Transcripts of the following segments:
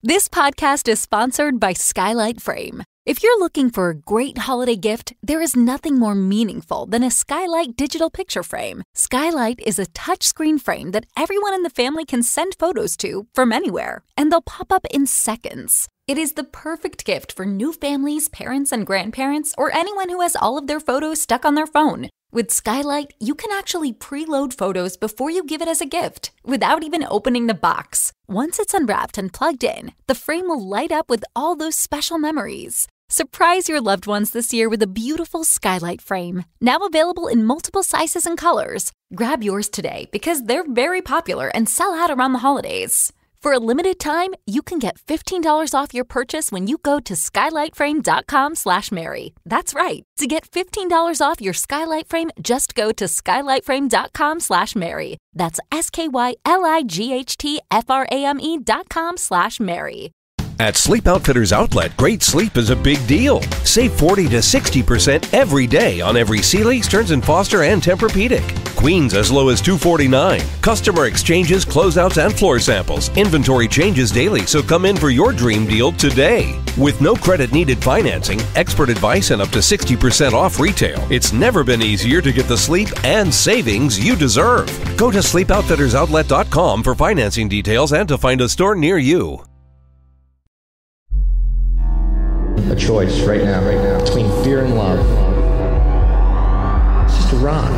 This podcast is sponsored by Skylight Frame. If you're looking for a great holiday gift, there is nothing more meaningful than a Skylight digital picture frame. Skylight is a touchscreen frame that everyone in the family can send photos to from anywhere, and they'll pop up in seconds. It is the perfect gift for new families, parents, and grandparents, or anyone who has all of their photos stuck on their phone. With Skylight, you can actually preload photos before you give it as a gift, without even opening the box. Once it's unwrapped and plugged in, the frame will light up with all those special memories. Surprise your loved ones this year with a beautiful Skylight frame, now available in multiple sizes and colors. Grab yours today because they're very popular and sell out around the holidays. For a limited time, you can get $15 off your purchase when you go to skylightframe.com/Mary. That's right. To get $15 off your Skylight frame, just go to skylightframe.com/Mary. That's skylightframe.com/Mary. At Sleep Outfitters Outlet, great sleep is a big deal. Save 40 to 60% every day on every Sealy, Stearns & Foster, and Tempur-Pedic. Queens as low as $249. Customer exchanges, closeouts, and floor samples. Inventory changes daily, so come in for your dream deal today. With no credit-needed financing, expert advice, and up to 60% off retail, it's never been easier to get the sleep and savings you deserve. Go to sleepoutfittersoutlet.com for financing details and to find a store near you. A choice right now, between fear and love. It's just a rock.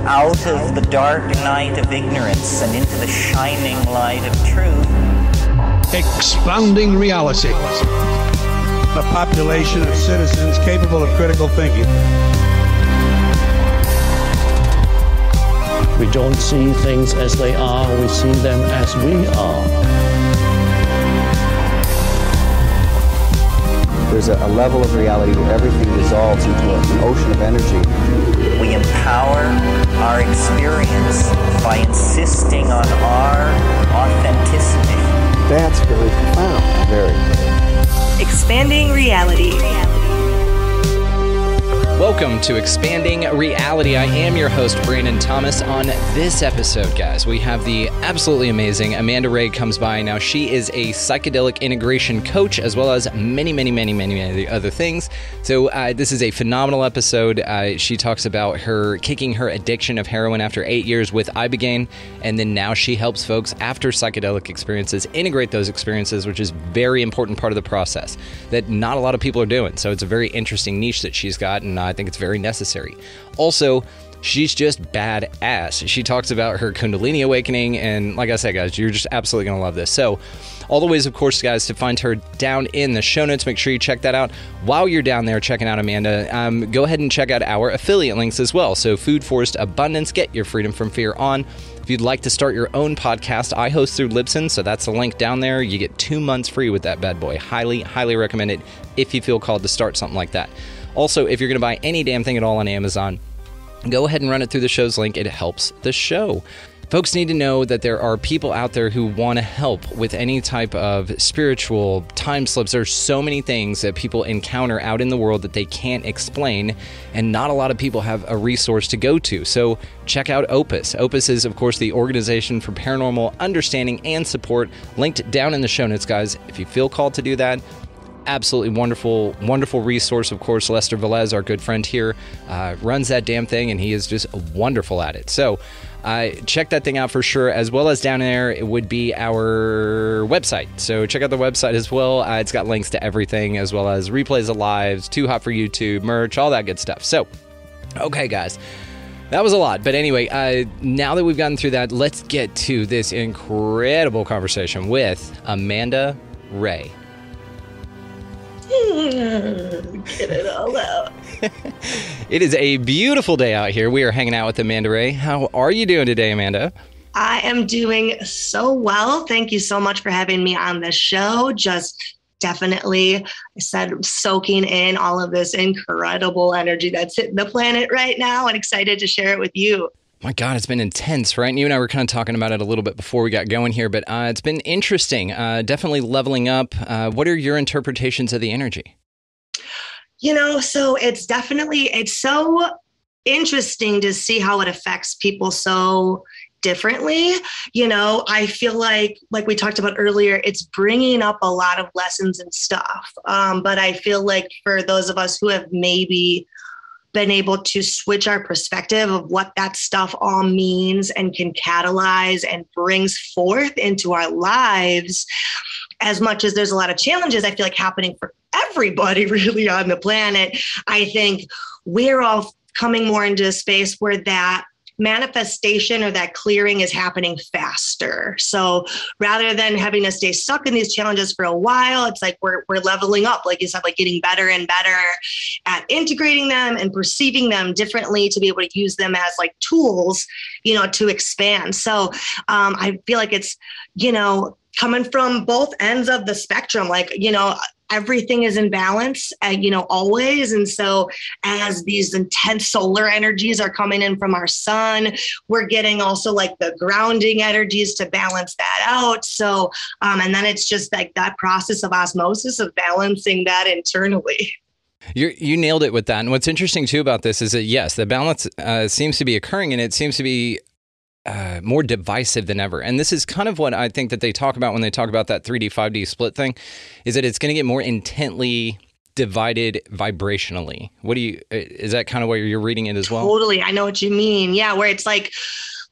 Out of the dark night of ignorance and into the shining light of truth. Expounding reality. A population of citizens capable of critical thinking. We don't see things as they are, we see them as we are. There's a level of reality where everything dissolves into an ocean of energy. We empower our experience by insisting on our authenticity. That's very profound. Very. Expanding reality. Welcome to Expanding Reality. I am your host, Brandon Thomas. On this episode, guys, we have the absolutely amazing Amanda Ray comes by. Now, she is a psychedelic integration coach, as well as many other things. So this is a phenomenal episode. She talks about her kicking her addiction of heroin after 8 years with Iboga, and then now she helps folks after psychedelic experiences integrate those experiences, which is a very important part of the process that not a lot of people are doing. So it's a very interesting niche that she's got, and I think it's very necessary. Also, she's just badass. She talks about her Kundalini awakening, and like I said, guys, you're just absolutely going to love this. So, all the ways, of course, guys, to find her down in the show notes. Make sure you check that out. While you're down there checking out Amanda, go ahead and check out our affiliate links as well. So, Food Forest Abundance, get your freedom from fear on. If you'd like to start your own podcast, I host through Libsyn, so that's the link down there. You get 2 months free with that bad boy. Highly recommend it if you feel called to start something like that. Also, if you're going to buy any damn thing at all on Amazon, go ahead and run it through the show's link. It helps the show. Folks need to know that there are people out there who want to help with any type of spiritual time slips. There's so many things that people encounter out in the world that they can't explain, and not a lot of people have a resource to go to. So check out Opus. Opus is, of course, the organization for paranormal understanding and support, linked down in the show notes, guys. If you feel called to do that, absolutely wonderful resource. Of course, Lester Velez, our good friend here, runs that damn thing, and he is just wonderful at it. So check that thing out for sure, as well as down there it would be our website. So check out the website as well. It's got links to everything, as well as replays of lives, Too Hot for YouTube, merch, all that good stuff. So, okay, guys. That was a lot. But anyway, now that we've gotten through that, let's get to this incredible conversation with Amanda Ray. Get it all out. It is a beautiful day out here. We are hanging out with Amanda Ray. How are you doing today, Amanda? I am doing so well. Thank you so much for having me on the show. Just definitely, I said, soaking in all of this incredible energy that's hitting the planet right now, and excited to share it with you. My God, it's been intense, right? And you and I were kind of talking about it a little bit before we got going here, but it's been interesting, definitely leveling up. What are your interpretations of the energy? So it's so interesting to see how it affects people so differently. I feel like we talked about earlier, it's bringing up a lot of lessons and stuff. But I feel like for those of us who have maybe been able to switch our perspective of what that stuff all means and can catalyze and brings forth into our lives, as much as there's a lot of challenges, I feel like happening for everybody really on the planet, I think we're all coming more into a space where that manifestation or that clearing is happening faster. So rather than having to stay stuck in these challenges for a while, it's like we're leveling up, like you said, like getting better and better at integrating them and perceiving them differently to be able to use them as like tools, to expand. So I feel like it's, coming from both ends of the spectrum, like, everything is in balance, always. And so as these intense solar energies are coming in from our sun, we're getting also like the grounding energies to balance that out. So, and then it's just like that process of osmosis of balancing that internally. You nailed it with that. And what's interesting too about this is that, yes, the balance seems to be occurring, and it seems to be more divisive than ever. And this is kind of what I think that they talk about when they talk about that 3D, 5D split thing, is that it's going to get more intently divided vibrationally. Is that kind of where you're reading it as well? Totally. I know what you mean. Yeah. Where it's like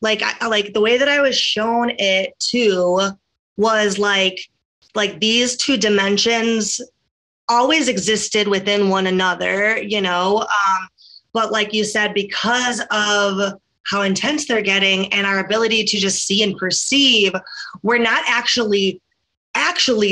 the way that I was shown it too was like these two dimensions always existed within one another, but like you said, because of how intense they're getting and our ability to just see and perceive, we're not actually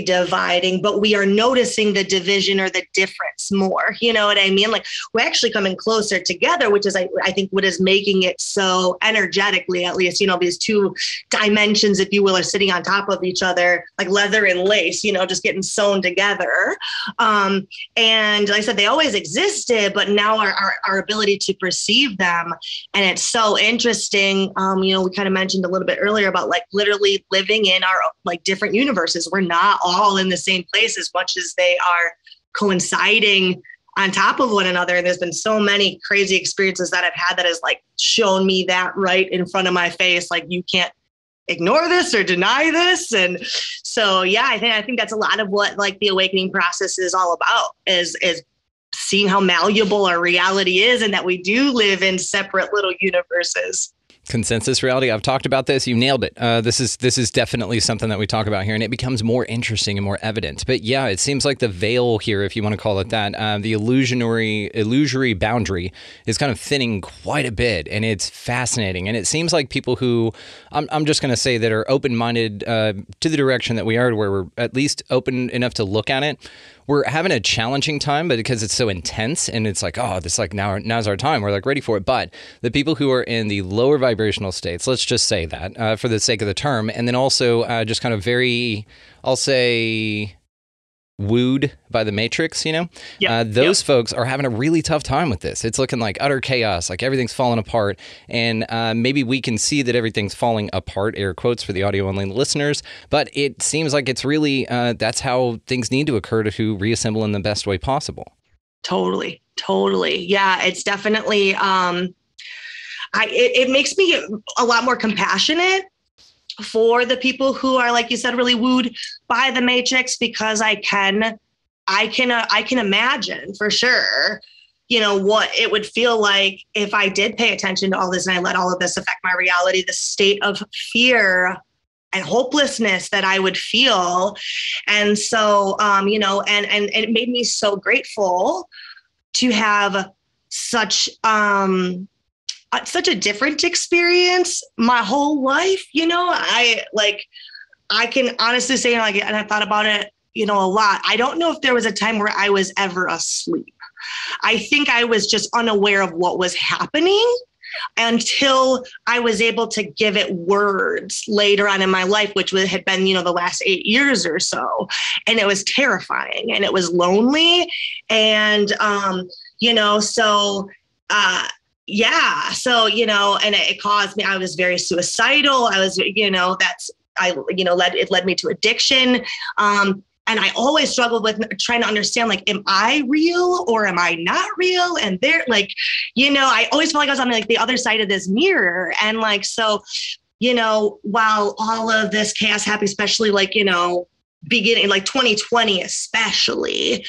dividing, but we are noticing the division or the difference more. You know what I mean? Like we're actually coming closer together, which is, I think, what is making it so energetically, at least, these two dimensions, if you will, are sitting on top of each other, like leather and lace, just getting sewn together. And like I said, they always existed, but now our ability to perceive them. And it's so interesting. We kind of mentioned a little bit earlier about like literally living in our like different universes. We're not all in the same place as much as they are coinciding on top of one another. And there's been so many crazy experiences that I've had that has like shown me that right in front of my face. Like you can't ignore this or deny this. And so, yeah, I think that's a lot of what like the awakening process is all about is seeing how malleable our reality is and that we do live in separate little universes. Consensus reality. I've talked about this. You nailed it. This is definitely something that we talk about here, and it becomes more interesting and more evident. But yeah, it seems like the veil here, if you want to call it that, the illusory boundary is kind of thinning quite a bit, and it's fascinating. And it seems like people who, I'm just going to say, that are open-minded to the direction that we are, where we're at least open enough to look at it. We're having a challenging time, but because it's so intense and it's like, oh, this like now's our time. We're like ready for it. But the people who are in the lower vibrational states, let's just say that for the sake of the term, and then also just kind of very, I'll say, wooed by the matrix, those folks are having a really tough time with this. It's looking like utter chaos, like everything's falling apart. And maybe we can see that everything's falling apart, air quotes for the audio only listeners, but it seems like it's really, that's how things need to occur to reassemble in the best way possible. Totally. Yeah, it's definitely, it makes me a lot more compassionate for the people who are, like you said, really wooed by the matrix, because I can imagine for sure, what it would feel like if I did pay attention to all this and I let all of this affect my reality, the state of fear and hopelessness that I would feel. And so, and it made me so grateful to have such a different experience my whole life. I can honestly say, and I thought about it, a lot. I don't know if there was a time where I was ever asleep. I think I was just unaware of what was happening until I was able to give it words later on in my life, which had been, the last 8 years or so. And it was terrifying and it was lonely. And, and it caused me, I was very suicidal. I was, it led me to addiction. And I always struggled with trying to understand, like, am I real or am I not real? And I always felt like I was on like the other side of this mirror. And like, so while all of this chaos happened, especially like, beginning like 2020, especially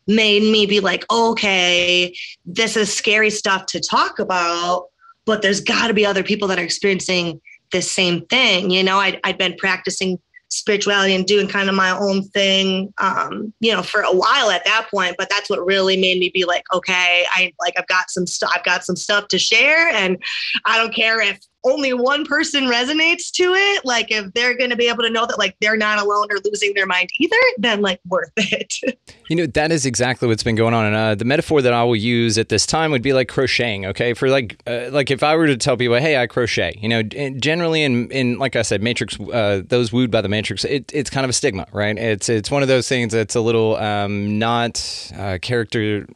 made me be like, okay, this is scary stuff to talk about, but there's got to be other people that are experiencing the same thing. I'd been practicing spirituality and doing kind of my own thing, for a while at that point, but that's what really made me be like, okay, I've got some stuff to share, and I don't care if only one person resonates to it. Like if they're going to be able to know that like they're not alone or losing their mind either, then like worth it. That is exactly what's been going on. And the metaphor that I will use at this time would be like crocheting. Okay. For like if I were to tell people, hey, I crochet, generally in like I said, Matrix, those wooed by the Matrix, it's kind of a stigma, right? It's one of those things that's a little not characteristic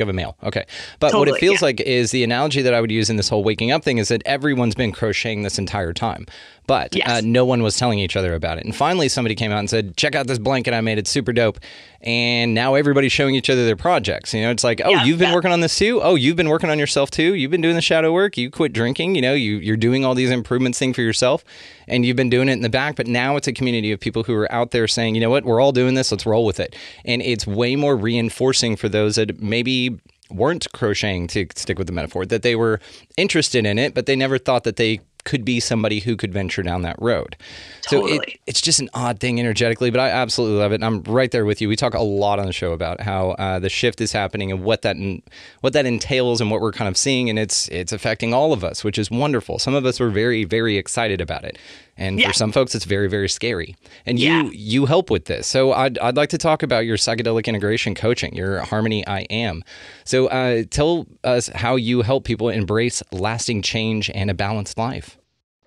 of a male. Okay. But totally, what it feels like is the analogy that I would use in this whole waking up thing is that everyone's been crocheting this entire time, but no one was telling each other about it. And finally, somebody came out and said, check out this blanket I made. It's super dope. And now everybody's showing each other their projects. It's like, oh, you've been working on this too? Oh, you've been working on yourself too? You've been doing the shadow work? You quit drinking? You're doing all these improvements thing for yourself, and you've been doing it in the back. But now it's a community of people who are out there saying, you know what, we're all doing this. Let's roll with it. And it's way more reinforcing for those that maybe weren't crocheting, to stick with the metaphor, that they were interested in it, but they never thought that they could be somebody who could venture down that road. Totally. So it's just an odd thing energetically, but I absolutely love it. And I'm right there with you. We talk a lot on the show about how the shift is happening and what that entails and what we're kind of seeing. And it's affecting all of us, which is wonderful. Some of us were very, very excited about it. And for some folks, it's very, very scary. And you help with this. So I'd like to talk about your psychedelic integration coaching, your Harmony I Am. So tell us how you help people embrace lasting change and a balanced life.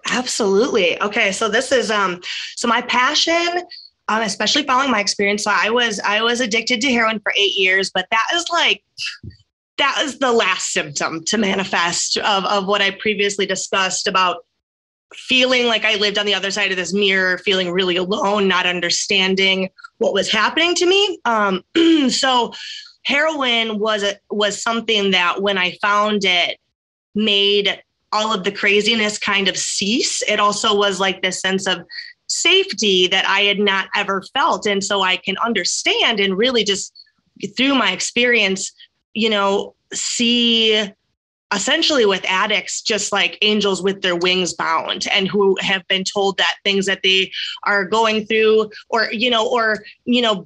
Absolutely. Okay. So this is, so my passion, especially following my experience. So I was addicted to heroin for 8 years, but that is the last symptom to manifest of what I previously discussed about feeling like I lived on the other side of this mirror, feeling really alone, not understanding what was happening to me. So heroin was something that when I found it made all of the craziness kind of cease. It also was like this sense of safety that I had not ever felt. And so I can understand and really just through my experience, see essentially with addicts, just like angels with their wings bound and who have been told that things that they are going through or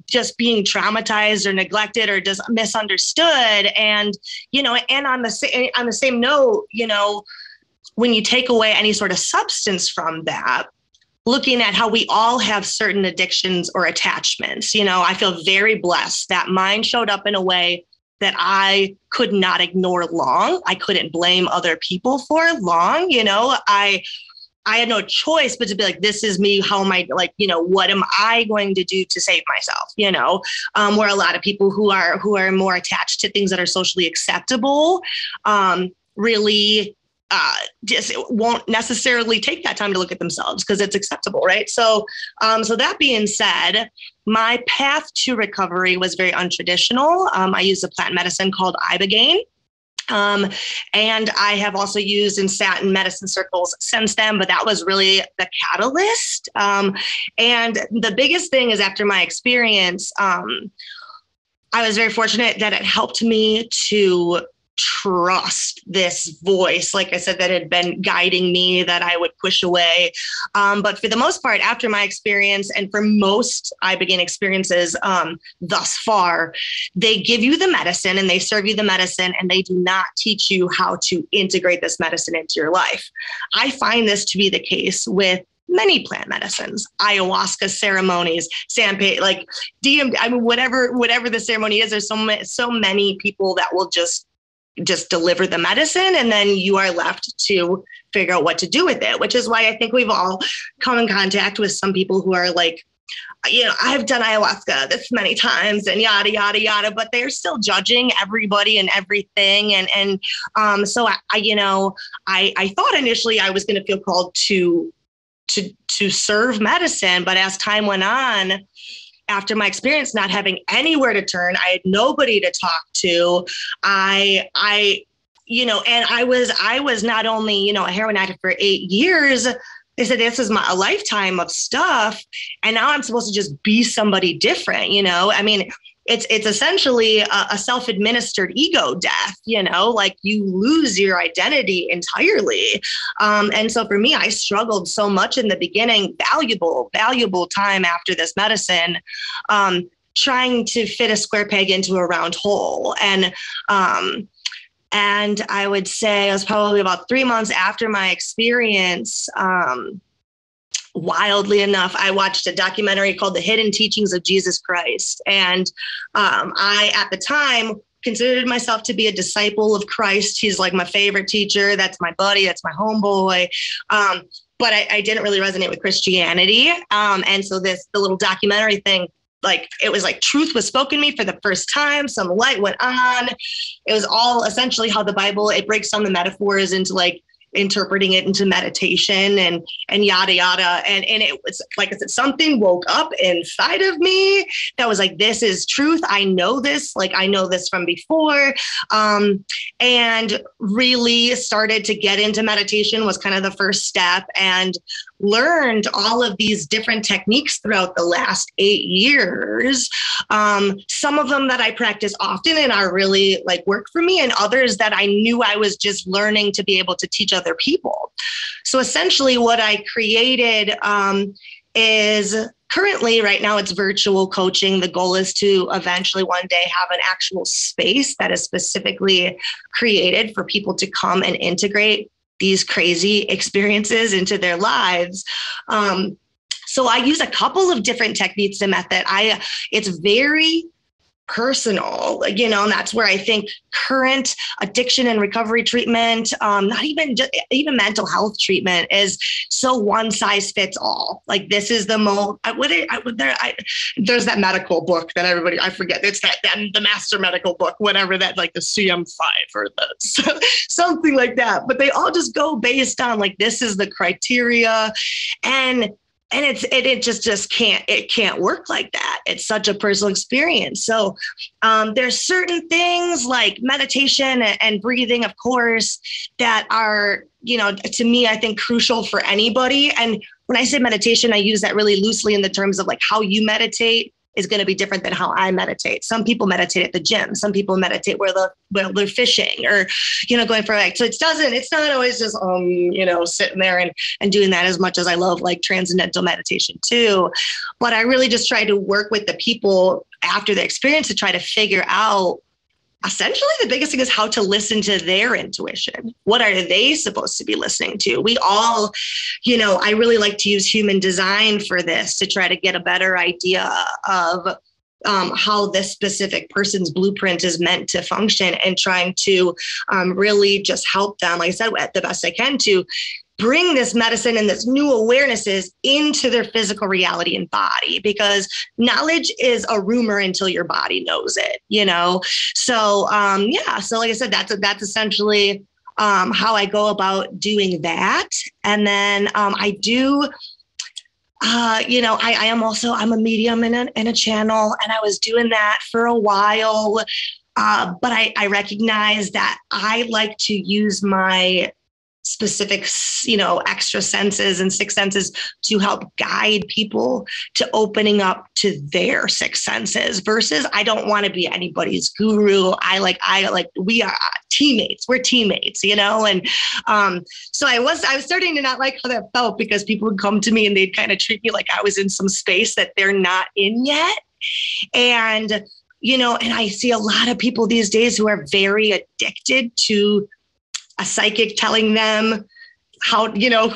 just being traumatized or neglected or just misunderstood. And, and on the same note, when you take away any sort of substance from that, looking at how we all have certain addictions or attachments, I feel very blessed that mine showed up in a way that I could not ignore long. I couldn't blame other people for long. I had no choice but to be like, this is me. How am I what am I going to do to save myself? Where a lot of people who are more attached to things that are socially acceptable, really just won't necessarily take that time to look at themselves because it's acceptable, right? So that being said, my path to recovery was very untraditional. I used a plant medicine called Iboga. And I have also used and sat in medicine circles since then, but that was really the catalyst. And the biggest thing is after my experience, I was very fortunate that it helped me to trust this voice, like I said, that had been guiding me that I would push away. But for the most part, after my experience, and for most Iboga experiences thus far, they give you the medicine and they serve you the medicine and they do not teach you how to integrate this medicine into your life. I find this to be the case with many plant medicines, ayahuasca ceremonies, sandpaper, like DMT, whatever the ceremony is, there's so many people that will just deliver the medicine and then you are left to figure out what to do with it, which is why I think we've all come in contact with some people who are like, I've done ayahuasca this many times and yada, yada, yada, but they're still judging everybody and everything. So I thought initially I was going to feel called to serve medicine, but as time went on, after my experience, not having anywhere to turn, I had nobody to talk to. I and I was not only, a heroin addict for 8 years. They said, this is a lifetime of stuff. And now I'm supposed to just be somebody different, I mean, it's essentially a self-administered ego death, like you lose your identity entirely. And so for me, I struggled so much in the beginning, valuable time after this medicine, trying to fit a square peg into a round hole. And I would say it was probably about 3 months after my experience. Wildly enough, I watched a documentary called The Hidden Teachings of Jesus Christ. And I, at the time, considered myself to be a disciple of Christ. He's like my favorite teacher. That's my buddy. That's my homeboy. But I didn't really resonate with Christianity. And so the little documentary thing, like, it was like truth was spoken to me for the first time. Some light went on. It was all essentially how the Bible, it breaks down the metaphors into like interpreting it into meditation and yada, yada. And it was like I said, something woke up inside of me that was like, this is truth. I know this, like I know this from before. And really started to get into meditation was kind of the first step, and learned all of these different techniques throughout the last 8 years. Some of them that I practice often and are really like work for me, and others that I knew I was just learning to be able to teach other people. So essentially what I created is currently right now it's virtual coaching. The goal is to eventually one day have an actual space that is specifically created for people to come and integrate these crazy experiences into their lives. So I use a couple of different techniques and method. It's very personal, and that's where I think current addiction and recovery treatment, not even mental health treatment, is so one size fits all. Like this is the most. There's that medical book that everybody, I forget. It's the Master Medical Book, whatever that, like the CM5 or something like that. But they all just go based on like this is the criteria, and it just can't work like that. It's such a personal experience. So there's certain things like meditation and breathing, of course, that are, to me, I think crucial for anybody. And when I say meditation, I use that really loosely in the terms of like how you meditate is going to be different than how I meditate. Some people meditate at the gym. Some people meditate where they're fishing or, going for like, so it's not always just, sitting there and doing that, as much as I love like transcendental meditation too. But I really just try to work with the people after the experience to try to figure out, essentially the biggest thing is how to listen to their intuition. What are they supposed to be listening to? We all, I really like to use human design for this to try to get a better idea of how this specific person's blueprint is meant to function, and trying to really just help them, like I said, the best I can to bring this medicine and this new awarenesses into their physical reality and body, because knowledge is a rumor until your body knows it, So, So like I said, that's essentially how I go about doing that. And then I do, I'm a medium and a channel, and I was doing that for a while. But I recognize that I like to use my specific, extra senses and sixth senses to help guide people to opening up to their sixth senses, versus I don't want to be anybody's guru. We are teammates. We're teammates, and so I was starting to not like how that felt, because people would come to me and they'd kind of treat me like I was in some space that they're not in yet. And, and I see a lot of people these days who are very addicted to a psychic telling them how,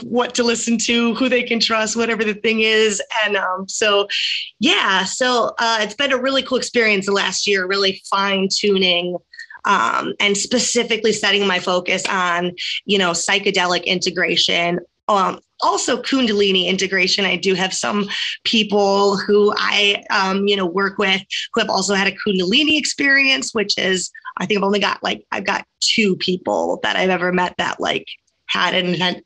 what to listen to, who they can trust, whatever the thing is. And so it's been a really cool experience the last year, really fine tuning and specifically setting my focus on, psychedelic integration. Also Kundalini integration. I do have some people who I, work with who have also had a Kundalini experience, which is, I think I've got 2 people that I've ever met that had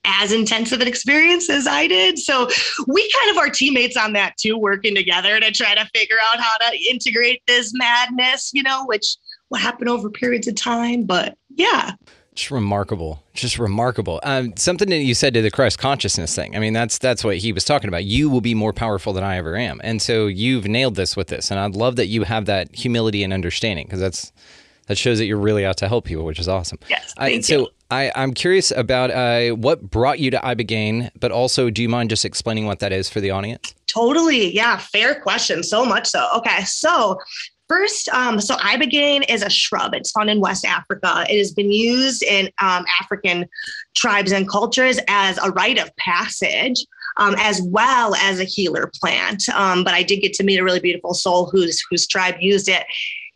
as intensive an experience as I did. So we kind of are teammates on that too, working together to try to figure out how to integrate this madness, which will happen over periods of time. But yeah. Just remarkable. Just remarkable. Something that you said to the Christ consciousness thing. I mean, that's what he was talking about. You will be more powerful than I ever am. And so you've nailed this with this. And I love that you have that humility and understanding, because that shows that you're really out to help people, which is awesome. Yes, thank you. I'm curious about what brought you to Iboga, but also, do you mind just explaining what that is for the audience? Totally. Yeah. Fair question. So much so. Okay. So first, so Iboga is a shrub. It's found in West Africa. It has been used in African tribes and cultures as a rite of passage, as well as a healer plant. But I did get to meet a really beautiful soul whose tribe used it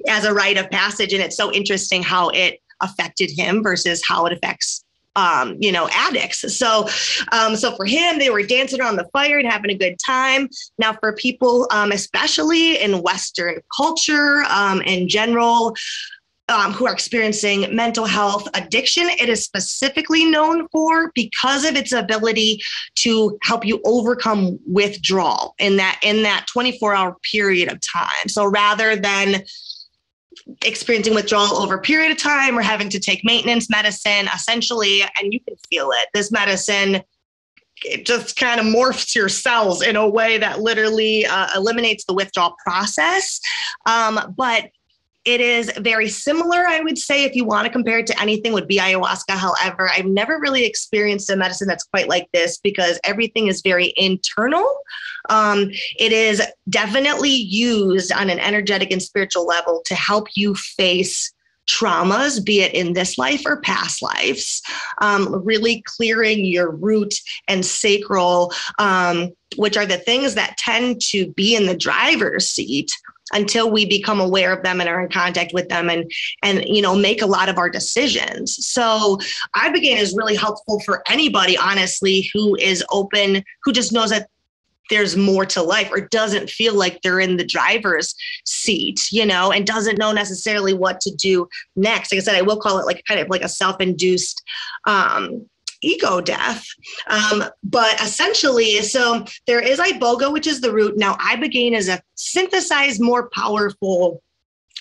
as a rite of passage. And it's so interesting how it affected him versus how it affects addicts. So for him, they were dancing around the fire and having a good time. Now, for people, especially in Western culture, in general, who are experiencing mental health addiction, it is specifically known for because of its ability to help you overcome withdrawal in that 24-hour period of time. So rather than experiencing withdrawal over a period of time or having to take maintenance medicine, essentially, and you can feel it. This medicine, it just kind of morphs your cells in a way that literally eliminates the withdrawal process. But it is very similar, I would say, if you want to compare it to anything, would be ayahuasca. However, I've never really experienced a medicine that's quite like this because everything is very internal. It is definitely used on an energetic and spiritual level to help you face traumas, be it in this life or past lives, really clearing your root and sacral, which are the things that tend to be in the driver's seat until we become aware of them and are in contact with them and make a lot of our decisions. So Iboga is really helpful for anybody, honestly, who is open, who just knows that there's more to life or doesn't feel like they're in the driver's seat, and doesn't know necessarily what to do next. Like I said, I will call it like kind of like a self-induced ego death. But essentially, so there is Iboga, which is the root. Now, Ibogaine is a synthesized, more powerful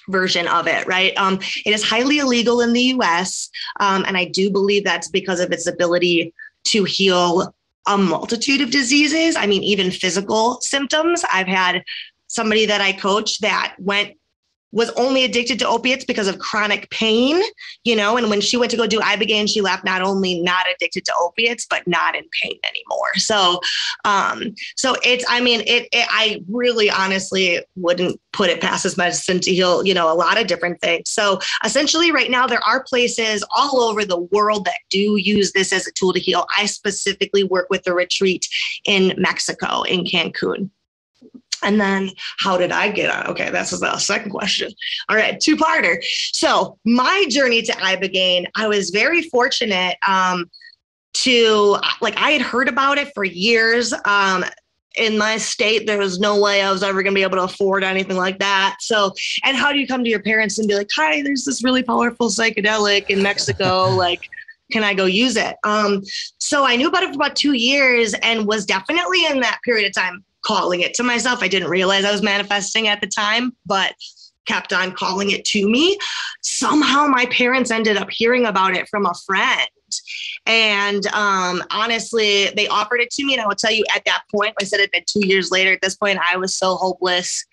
version of it, right? It is highly illegal in the US. And I do believe that's because of its ability to heal a multitude of diseases. I mean, even physical symptoms. I've had somebody that I coach that was only addicted to opiates because of chronic pain, and when she went to go do Iboga, she left not only not addicted to opiates, but not in pain anymore. So I really honestly wouldn't put it past this medicine to heal, a lot of different things. So essentially right now there are places all over the world that do use this as a tool to heal. I specifically work with a retreat in Mexico, in Cancun. And then how did I get on? Okay, that's the second question. All right, two-parter. So my journey to Iboga, I was very fortunate I had heard about it for years. In my state, there was no way I was ever going to be able to afford anything like that. So, and how do you come to your parents and be like, hi, there's this really powerful psychedelic in Mexico, can I go use it? So I knew about it for about 2 years and was definitely in that period of time calling it to myself. I didn't realize I was manifesting at the time, but kept on calling it to me. Somehow my parents ended up hearing about it from a friend. And honestly, they offered it to me. And I will tell you at that point, I said it had been 2 years later. At this point, I was so hopeless.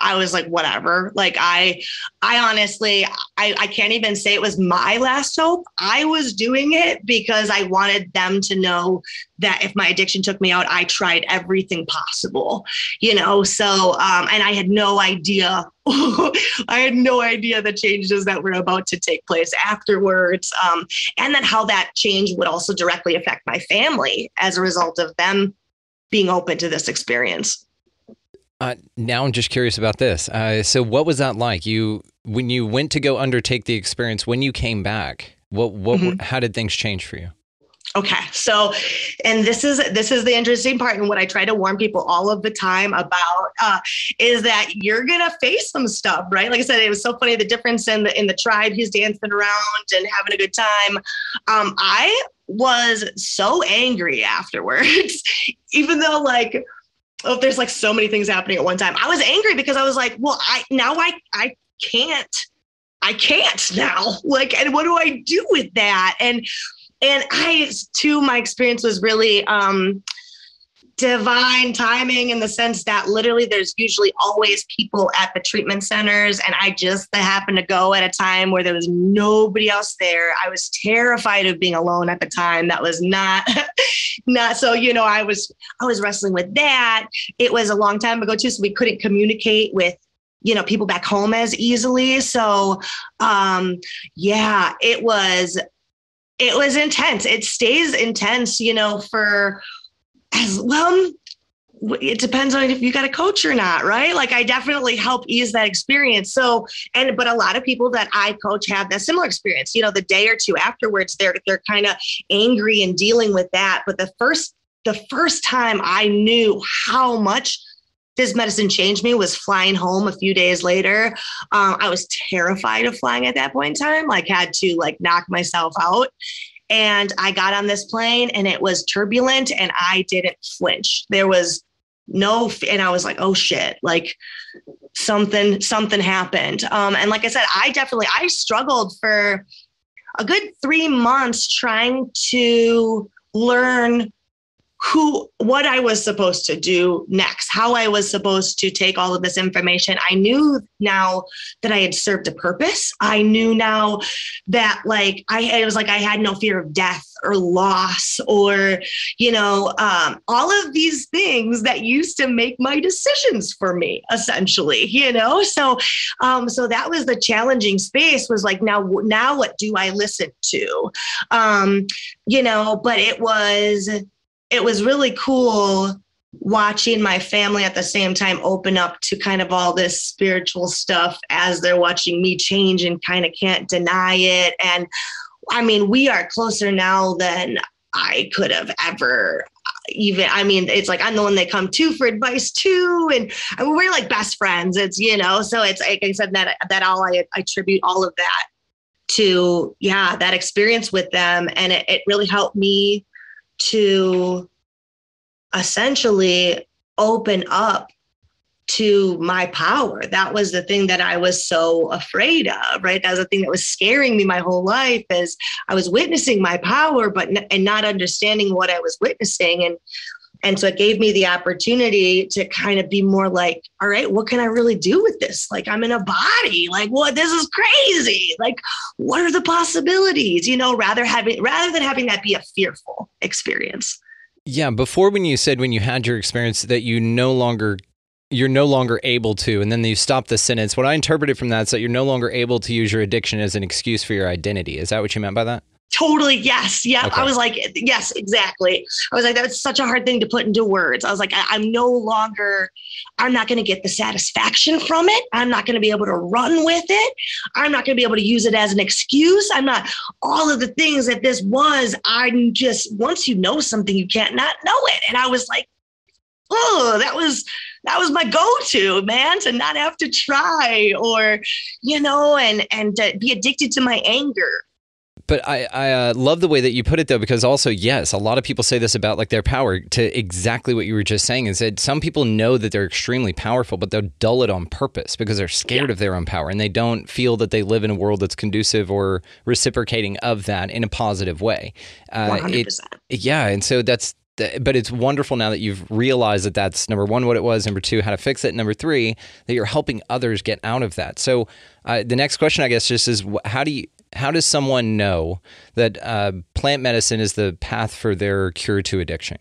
I was like, whatever. Like I honestly, I can't even say it was my last hope. I was doing it because I wanted them to know that if my addiction took me out, I tried everything possible, so, and I had no idea. I had no idea the changes that were about to take place afterwards. And then how that change would also directly affect my family as a result of them being open to this experience. Now I'm just curious about this. So what was that like? When you went to go undertake the experience, when you came back, how did things change for you? Okay. So, and this is the interesting part. And what I try to warn people all of the time about is that you're going to face some stuff, right? Like I said, it was so funny, the difference in the tribe, he's dancing around and having a good time. I was so angry afterwards, even though there's so many things happening at one time. I was angry because I was like, well, I can't I can't now. Like, and what do I do with that? And my experience was really divine timing, in the sense that literally there's usually always people at the treatment centers. And I just happened to go at a time where there was nobody else there. I was terrified of being alone at the time. That was not so, I was wrestling with that. It was a long time ago too. So we couldn't communicate with, people back home as easily. So, it was intense. It stays intense, for as well. It depends on if you got a coach or not, right? Like, I definitely help ease that experience. So, but a lot of people that I coach have that similar experience, the day or two afterwards, they're kind of angry and dealing with that. But the first time I knew how much this medicine changed me was flying home a few days later. I was terrified of flying at that point in time, had to knock myself out. And I got on this plane and it was turbulent and I didn't flinch. There was and I was like, oh shit, something happened. And like I said, I struggled for a good 3 months trying to learn what I was supposed to do next, how I was supposed to take all of this information. I knew now that I had served a purpose. I knew now that it was I had no fear of death or loss or, all of these things that used to make my decisions for me, essentially, So that was the challenging space, was now what do I listen to? But it was really cool watching my family at the same time open up to kind of all this spiritual stuff as they're watching me change and kind of can't deny it. And I mean, we are closer now than I could have ever even. I mean, it's I'm the one they come to for advice too. And I mean, we're best friends. It's, so it's like I said, that all I attribute all of that to, that experience with them. And it really helped me to essentially open up to my power. That was the thing that I was so afraid of, right? That was the thing that was scaring me my whole life, is I was witnessing my power, and not understanding what I was witnessing. And so it gave me the opportunity to kind of be more all right, what can I really do with this? I'm in a body, what, this is crazy. What are the possibilities, rather than having that be a fearful experience. Yeah. Before, when you had your experience that you're no longer able to, and then you stop the sentence, what I interpreted from that is that you're no longer able to use your addiction as an excuse for your identity. Is that what you meant by that? Totally. Yes. Yeah. Okay. I was yes, exactly. I was that's such a hard thing to put into words. I was I'm not going to get the satisfaction from it. I'm not going to be able to run with it. I'm not going to be able to use it as an excuse. I'm not all of the things that this was. I'm just, once you know something, you can't not know it. And I was oh, that was my go-to, man, to not have to try or, and to be addicted to my anger. But I love the way that you put it, though, because also, yes, a lot of people say this about their power, to exactly what you were just saying, is that some people know that they're extremely powerful, but they'll dull it on purpose because they're scared of their own power, and they don't feel that they live in a world that's conducive or reciprocating of that in a positive way. 100%. And so but it's wonderful now that you've realized that that's, number one, what it was, number two, how to fix it, number three, that you're helping others get out of that. So the next question, I guess, just is how does someone know that plant medicine is the path for their cure to addiction?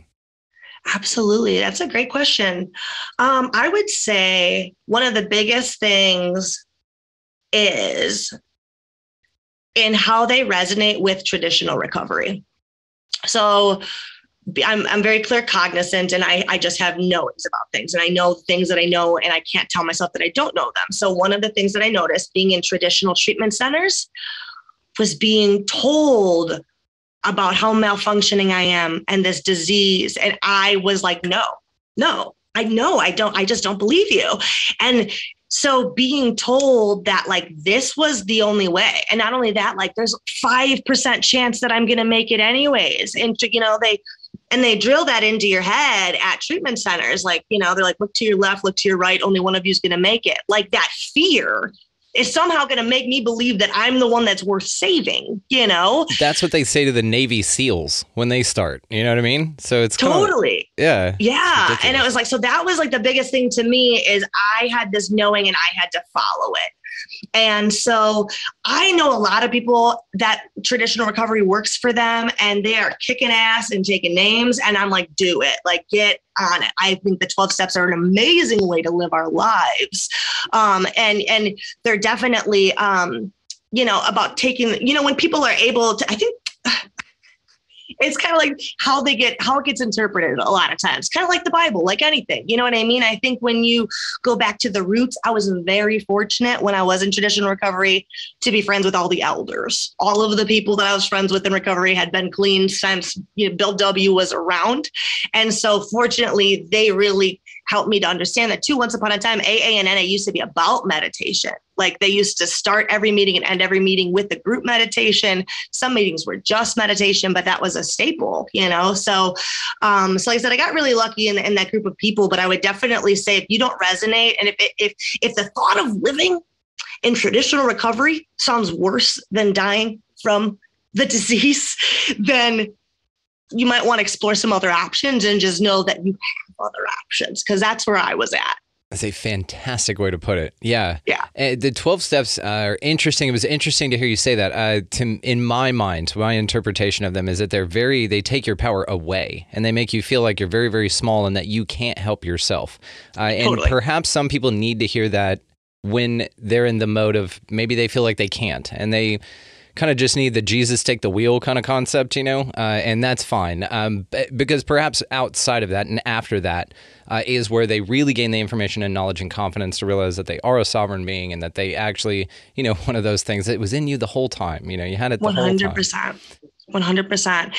Absolutely. That's a great question. I would say one of the biggest things is in how they resonate with traditional recovery. So I'm very clear cognizant, and I just have knowings about things, and I know things that I know, and I can't tell myself that I don't know them. So one of the things that I noticed being in traditional treatment centers was being told about how malfunctioning I am and this disease. And I was no, I just don't believe you. And so being told that this was the only way. And not only that, there's 5% chance that I'm going to make it anyways. And they drill that into your head at treatment centers. They're look to your left, look to your right. Only one of you is going to make it. That fear is somehow going to make me believe that I'm the one that's worth saving, you know? That's what they say to the Navy SEALs when they start. You know what I mean? So it's totally. Yeah. And it was like, so that was like the biggest thing to me is I had this knowing and I had to follow it. And so I know a lot of people that traditional recovery works for them and they are kicking ass and taking names. And I'm like, do it, like, get on it. I think the 12 steps are an amazing way to live our lives. And they're definitely, about taking, when people are able to, I think, it's kind of like how it gets interpreted a lot of times, kind of like the Bible, like anything, you know what I mean? I think when you go back to the roots, I was very fortunate when I was in traditional recovery to be friends with all the elders. All of the people that I was friends with in recovery had been clean since Bill W. was around. And so fortunately, they really helped me to understand that too. Once upon a time, AA and NA used to be about meditation. Like they used to start every meeting and end every meeting with the group meditation. Some meetings were just meditation, but that was a staple, So like I said, I got really lucky in that group of people, but I would definitely say if you don't resonate and if the thought of living in traditional recovery sounds worse than dying from the disease, then you might want to explore some other options and just know that you have other options, because that's where I was at. That's a fantastic way to put it. Yeah. Yeah. The 12 steps are interesting. It was interesting to hear you say that. In my mind, my interpretation of them is that they take your power away and they make you feel like you're very, very small and that you can't help yourself. And perhaps some people need to hear that when they're in the mode of maybe they feel like they can't and they kind of just need the Jesus take the wheel kind of concept, and that's fine. Because perhaps outside of that and after that is where they really gain the information and knowledge and confidence to realize that they are a sovereign being and that they actually, one of those things that was in you the whole time. You had it the 100%. Whole time. 100%.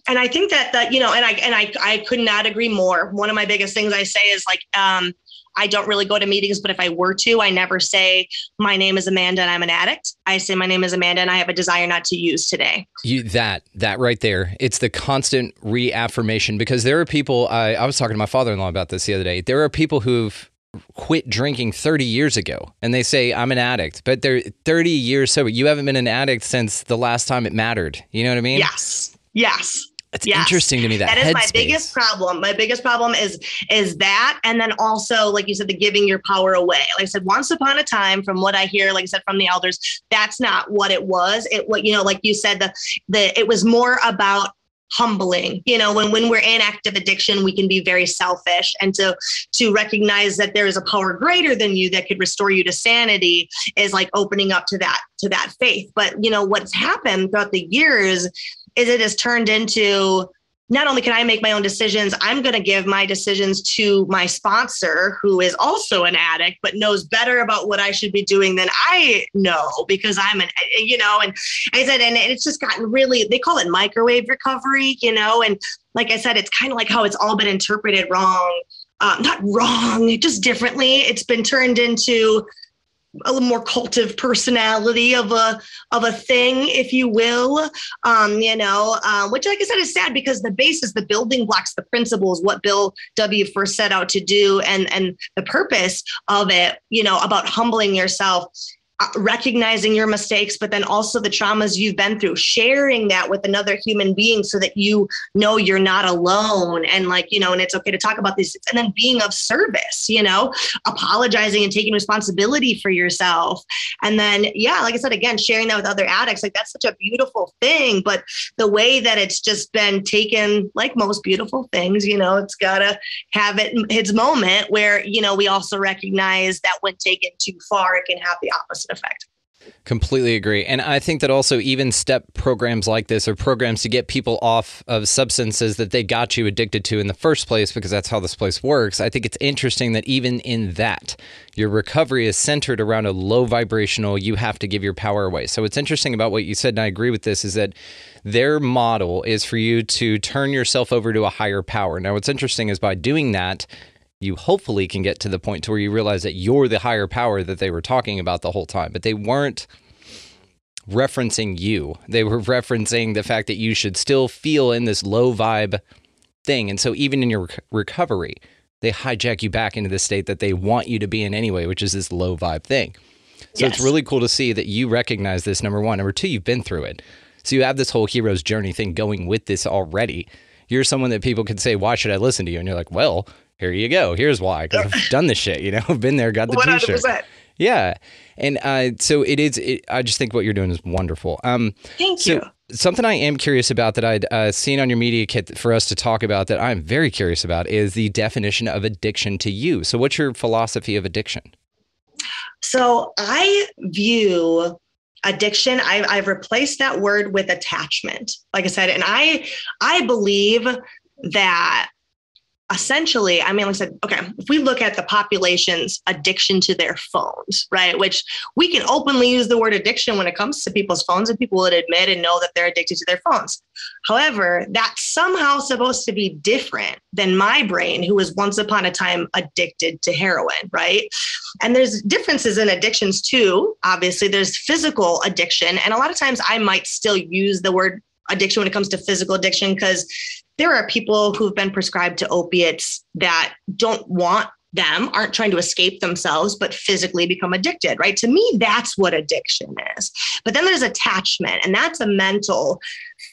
And I think that, I could not agree more. One of my biggest things I say is like, I don't really go to meetings, but if I were to, I never say, my name is Amanda and I'm an addict. I say, my name is Amanda and I have a desire not to use today. That right there. It's the constant reaffirmation, because there are people, I was talking to my father-in-law about this the other day. There are people who've quit drinking 30 years ago and they say, I'm an addict, but they're 30 years sober. You haven't been an addict since the last time it mattered. You know what I mean? Yes. It's interesting to me that is my biggest problem. My biggest problem is that. And then also, like you said, the giving your power away. Like I said, once upon a time, from what I hear, like I said, from the elders, that's not what it was. Like you said, it was more about humbling. When we're in active addiction, we can be very selfish, and to recognize that there is a power greater than you that could restore you to sanity is like opening up to that faith. But what's happened throughout the years is it has turned into, not only can I make my own decisions, I'm going to give my decisions to my sponsor, who is also an addict, but knows better about what I should be doing than I know, because I'm and I said, and it's just gotten really, they call it microwave recovery, and like I said, it's kind of like how it's all been interpreted wrong, not wrong, just differently. It's been turned into a little more cultive personality of a thing, if you will, which, like I said, is sad, because the basis, the building blocks, the principles, what Bill W. first set out to do, and the purpose of it, about humbling yourself, recognizing your mistakes, but then also the traumas you've been through, sharing that with another human being so that you're not alone, and and it's okay to talk about this, and then being of service, apologizing and taking responsibility for yourself. And then, like I said, again, sharing that with other addicts, like that's such a beautiful thing. But the way that it's just been taken, like most beautiful things, it's got to have its moment where, we also recognize that when taken too far, it can have the opposite effect. Completely agree. And I think that also even step programs like this are programs to get people off of substances that they got you addicted to in the first place, because that's how this place works. I think it's interesting that even in that, your recovery is centered around a low vibrational, you have to give your power away. So what's interesting about what you said, and I agree with this, is that their model is for you to turn yourself over to a higher power. Now, what's interesting is by doing that, you hopefully can get to the point to where you realize that you're the higher power that they were talking about the whole time. But they weren't referencing you. They were referencing the fact that you should still feel in this low vibe thing. And so even in your recovery, they hijack you back into the state that they want you to be in anyway, which is this low vibe thing. So It's really cool to see that you recognize this, number one. Number two, you've been through it. So you have this whole hero's journey thing going with this already. You're someone that people can say, why should I listen to you? And you're like, well, here you go. Here's why. Because I've done this shit, I've been there, got the 100%. T-shirt. Yeah. And so I just think what you're doing is wonderful. Thank you. Something I am curious about that I'd seen on your media kit for us to talk about that I'm very curious about is the definition of addiction to you. So what's your philosophy of addiction? So I view addiction, I've replaced that word with attachment, like I said, and I believe that essentially, like I said, okay, if we look at the population's addiction to their phones, right, which we can openly use the word addiction when it comes to people's phones, and people would admit and know that they're addicted to their phones. However, that's somehow supposed to be different than my brain, who was once upon a time addicted to heroin, right? And there's differences in addictions too. Obviously, there's physical addiction. And a lot of times I might still use the word addiction when it comes to physical addiction, because there are people who've been prescribed to opiates that don't want them, aren't trying to escape themselves, but physically become addicted, right? To me, that's what addiction is. But then there's attachment, and that's a mental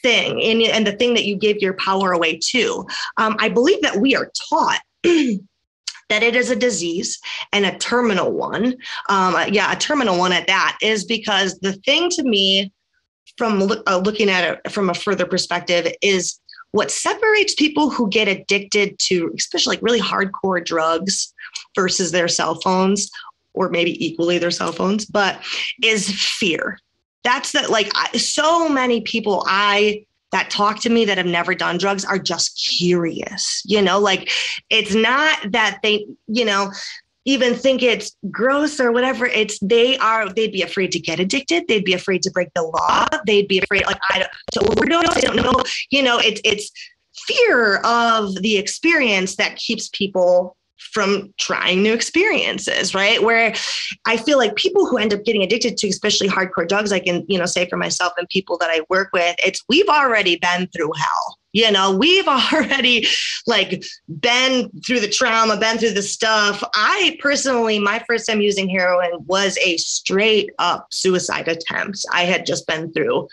thing, and the thing that you give your power away to. I believe that we are taught that it is a disease, and a terminal one. A terminal one at that, is because the thing to me, from looking at it from a further perspective, is what separates people who get addicted to, especially like really hardcore drugs versus their cell phones, or maybe equally their cell phones, but is fear. That's so many people that talk to me that have never done drugs are just curious, it's not that they, even think it's gross or whatever. They'd be afraid to get addicted. They'd be afraid to break the law. They'd be afraid to overdose. I don't know. It's fear of the experience that keeps people from trying new experiences, right? Where I feel like people who end up getting addicted to especially hardcore drugs, I can, say for myself and people that I work with, we've already been through hell. We've already been through the trauma, been through the stuff. I personally, my first time using heroin was a straight up suicide attempt. I had just been through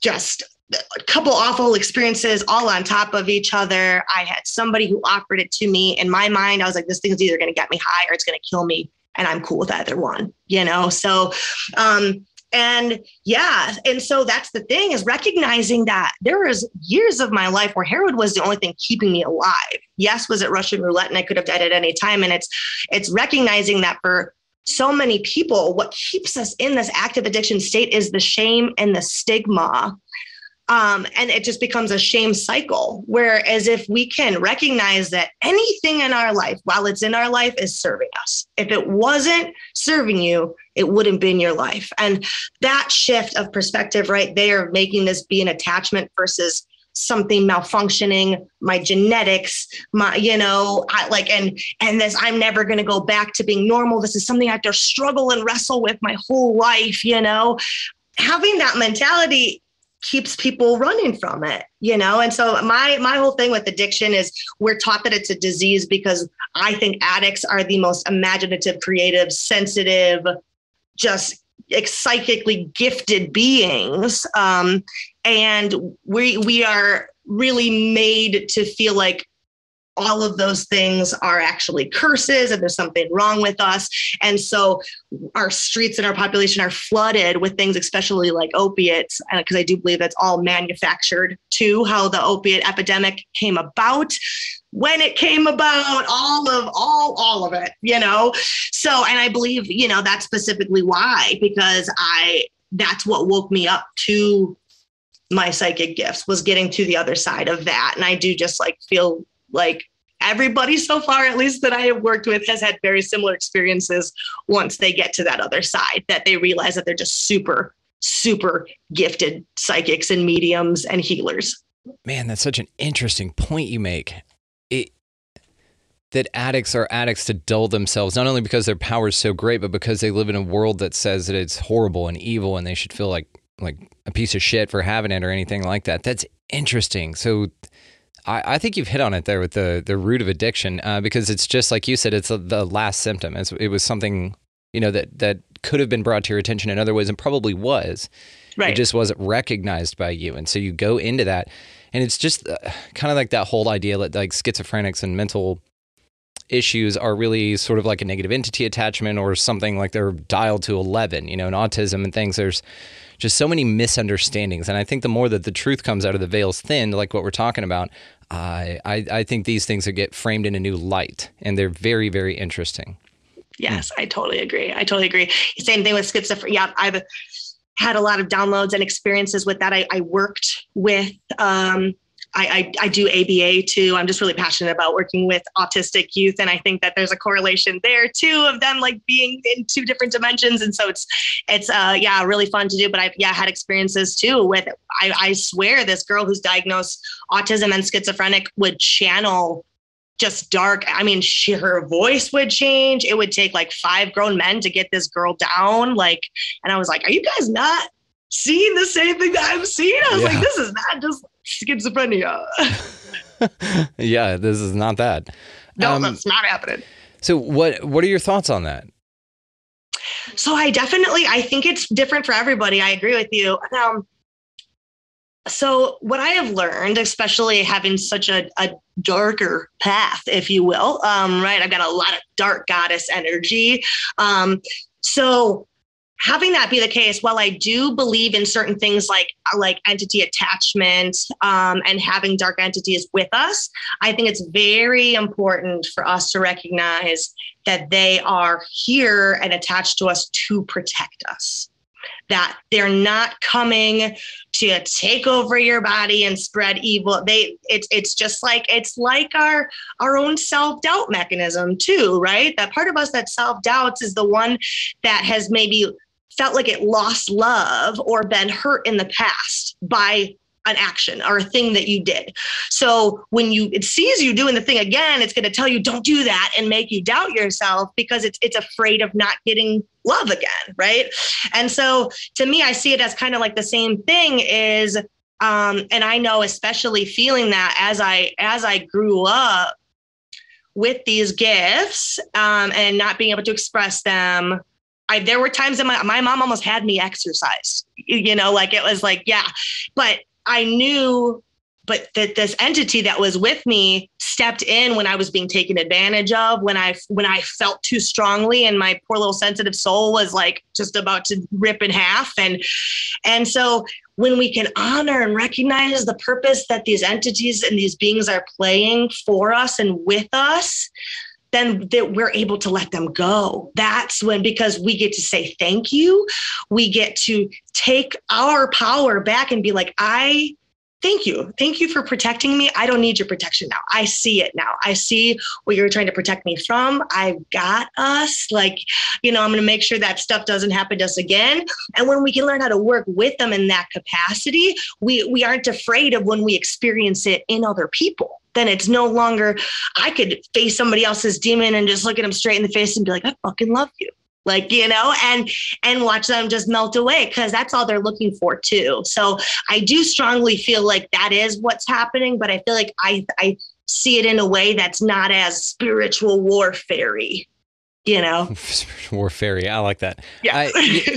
just a couple awful experiences all on top of each other. I had somebody who offered it to me. In my mind, I was like, this thing's either going to get me high or it's going to kill me. And I'm cool with either one, So, and so that's the thing, is recognizing that there was years of my life where heroin was the only thing keeping me alive. Yes, was it Russian roulette, and I could have died at any time. And it's recognizing that for so many people, what keeps us in this active addiction state is the shame and the stigma. And it just becomes a shame cycle. Whereas if we can recognize that anything in our life, while it's in our life, is serving us. If it wasn't serving you, it wouldn't be in your life. And that shift of perspective right there, making this be an attachment versus something malfunctioning, my genetics, and this, I'm never going to go back to being normal. This is something I have to struggle and wrestle with my whole life, having that mentality keeps people running from it, And so my whole thing with addiction is we're taught that it's a disease because I think addicts are the most imaginative, creative, sensitive, just psychically gifted beings. And we are really made to feel like all of those things are actually curses and there's something wrong with us. And so our streets and our population are flooded with things, especially like opiates, because I do believe that's all manufactured too, how the opiate epidemic came about, when it came about, all of it, So, and I believe, that's specifically why, because that's what woke me up to my psychic gifts, was getting to the other side of that. And I do just feel like everybody so far, at least that I have worked with, has had very similar experiences once they get to that other side, that they realize that they're just super, super gifted psychics and mediums and healers. Man, that's such an interesting point you make. That addicts are addicts to dull themselves, not only because their power is so great, but because they live in a world that says that it's horrible and evil and they should feel like a piece of shit for having it or anything like that. That's interesting. So I think you've hit on it there with the root of addiction, because it's just like you said, it's the last symptom. It was something, that could have been brought to your attention in other ways and probably was. Right. It just wasn't recognized by you. And so you go into that, and it's just kind of like that whole idea that like schizophrenics and mental issues are really sort of like a negative entity attachment or something, like they're dialed to 11, and autism and things. There's just so many misunderstandings. And I think the more that the truth comes out of the veil's thin, like what we're talking about, I think these things get framed in a new light, and they're very, very interesting. Yes, I totally agree. Same thing with schizophrenia. Yeah, I've had a lot of downloads and experiences with that. I worked with, I do ABA too. I'm just really passionate about working with autistic youth. And I think that there's a correlation there too, of them like being in two different dimensions. And so it's really fun to do. But I've had experiences too with, I swear this girl who's diagnosed autism and schizophrenic would channel just dark. I mean, her voice would change. It would take like 5 grown men to get this girl down. And I was like, are you guys not seeing the same thing that I'm seeing? I was like, this is not just schizophrenia. Yeah, this is not that. No, that's not happening. So what are your thoughts on that? So I think it's different for everybody. I agree with you. So what I have learned, especially having such a darker path, if you will, right? I've got a lot of dark goddess energy. So having that be the case, while I do believe in certain things like entity attachment and having dark entities with us, I think it's very important for us to recognize that they are here and attached to us to protect us. That they're not coming to take over your body and spread evil. It's like our own self-doubt mechanism too, right? That part of us that self-doubts is the one that has maybe felt like it lost love or been hurt in the past by an action or a thing that you did. So when it sees you doing the thing again, it's going to tell you, don't do that, and make you doubt yourself because it's afraid of not getting love again. Right. And so to me, I see it as kind of like the same thing is, and I know, especially feeling that as I grew up with these gifts and not being able to express them, there were times that my mom almost had me exercise, it was like, but I knew, but that this entity that was with me stepped in when I was being taken advantage of, when I felt too strongly and my poor little sensitive soul was like just about to rip in half. And so when we can honor and recognize the purpose that these entities and these beings are playing for us and with us, then that we're able to let them go. That's when, because we get to say thank you, we get to take our power back and be like, thank you for protecting me. I don't need your protection now. I see it now. I see what you're trying to protect me from. I've got us. I'm going to make sure that stuff doesn't happen to us again. And when we can learn how to work with them in that capacity, we aren't afraid of when we experience it in other people. Then it's no longer, I could face somebody else's demon and just look at them straight in the face and be like, I fucking love you. And watch them just melt away, because that's all they're looking for too. So I do strongly feel like that is what's happening, but I feel like I see it in a way that's not as spiritual warfare-y. Warfare. I like that. Yeah.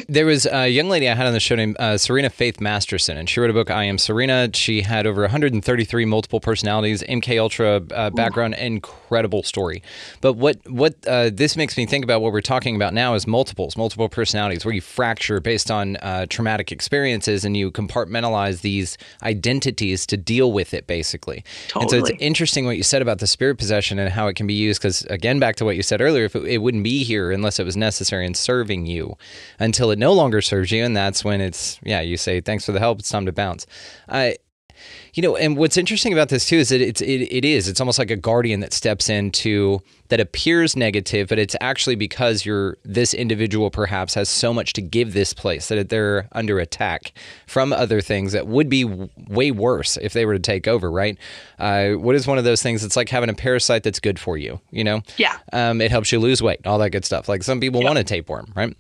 There was a young lady I had on the show named Serena Faith Masterson, and she wrote a book, I Am Serena. She had over 133 multiple personalities, MK Ultra background, incredible story. But what this makes me think about what we're talking about now is multiple personalities, where you fracture based on traumatic experiences and you compartmentalize these identities to deal with it, basically. Totally. And so it's interesting what you said about the spirit possession and how it can be used, because again, back to what you said earlier, if it wouldn't be here unless it was necessary in serving you, until it no longer serves you. And that's when you say, thanks for the help, it's time to bounce. And what's interesting about this too is that it's almost like a guardian that steps into, that appears negative, but it's actually because this individual perhaps has so much to give this place that they're under attack from other things that would be way worse if they were to take over, right? What is one of those things? It's like having a parasite that's good for you, Yeah. It helps you lose weight, all that good stuff. Like some people want a tapeworm, right?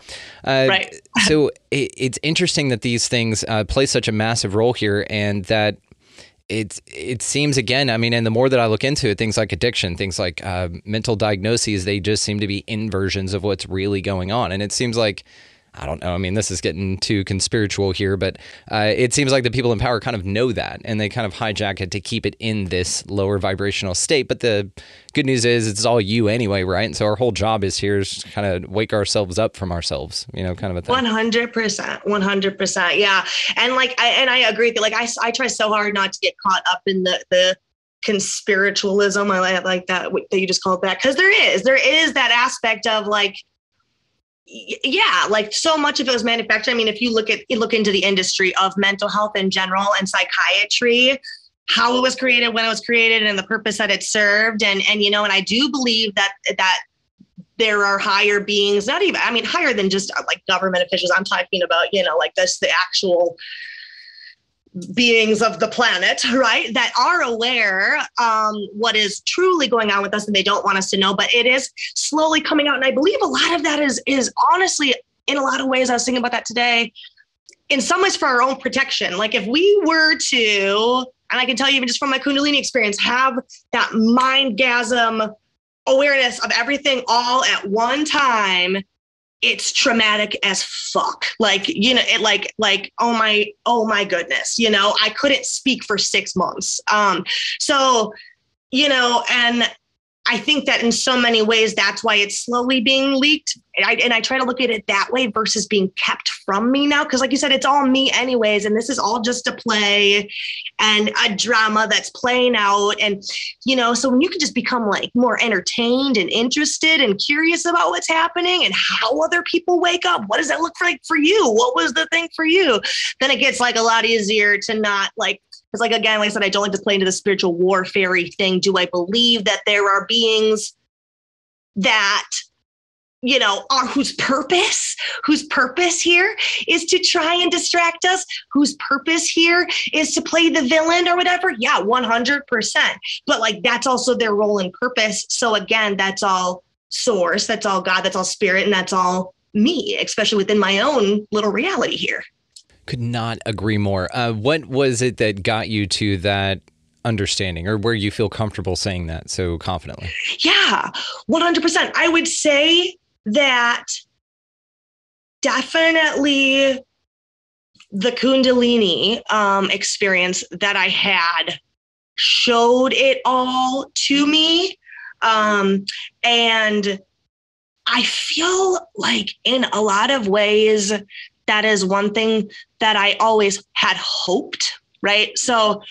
Right. So it's interesting that these things play such a massive role here, and that it seems, again, I mean, and the more that I look into it, things like addiction, things like mental diagnoses, they just seem to be inversions of what's really going on. And it seems like I don't know. I mean, this is getting too conspiritual here, but it seems like the people in power kind of know that, and they kind of hijack it to keep it in this lower vibrational state. But the good news is it's all you anyway, right? And so our whole job is here is to kind of wake ourselves up from ourselves, kind of a thing. 100%. Yeah. And I agree with you. Like I try so hard not to get caught up in the conspiritualism. I like that you just called that, because there is that aspect of like, yeah, like so much of it was manufactured. I mean, if you look into the industry of mental health in general and psychiatry, how it was created, when it was created, and the purpose that it served. And I do believe that there are higher beings, higher than just like government officials. I'm talking about, like the actual beings of the planet, right, that are aware what is truly going on with us, and they don't want us to know, but it is slowly coming out. And I believe a lot of that is honestly, in a lot of ways, I was thinking about that today, in some ways for our own protection. Like if we were to, and I can tell you even just from my Kundalini experience, have that mindgasm awareness of everything all at one time, it's traumatic as fuck. Like, oh my goodness, I couldn't speak for 6 months. And I think that in so many ways, that's why it's slowly being leaked. And I try to look at it that way versus being kept from me now. Because like you said, it's all me anyways. And this is all just a play and a drama that's playing out. And, so when you can just become like more entertained and interested and curious about what's happening and how other people wake up, what does that look like for you? What was the thing for you? Then it gets like a lot easier to not like, because like, again, like I said, I don't like to play into the spiritual warfare thing. Do I believe that there are beings that, are whose purpose here is to try and distract us, whose purpose here is to play the villain or whatever? Yeah, 100%. But like, that's also their role and purpose. So again, that's all source, that's all God, that's all spirit, and that's all me, especially within my own little reality here. Could not agree more. What was it that got you to that understanding, or where you feel comfortable saying that so confidently? Yeah, 100%. I would say that definitely the Kundalini experience that I had showed it all to me. And I feel like in a lot of ways, that is one thing that I always had hoped, right? So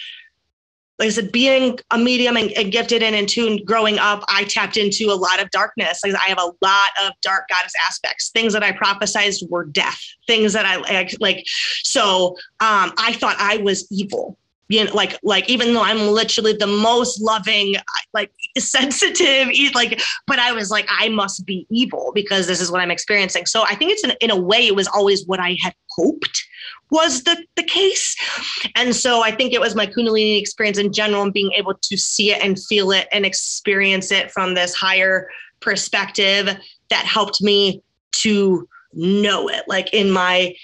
like I said, being a medium and gifted and in tune growing up, I tapped into a lot of darkness. Like I have a lot of dark goddess aspects, things that I prophesized were death, things that I like. So I thought I was evil. Like even though I'm literally the most loving, like sensitive, but I was like, I must be evil because this is what I'm experiencing. So I think it's in a way, it was always what I had hoped was the case. And so I think it was my Kundalini experience in general and being able to see it and feel it and experience it from this higher perspective that helped me to know it, like in my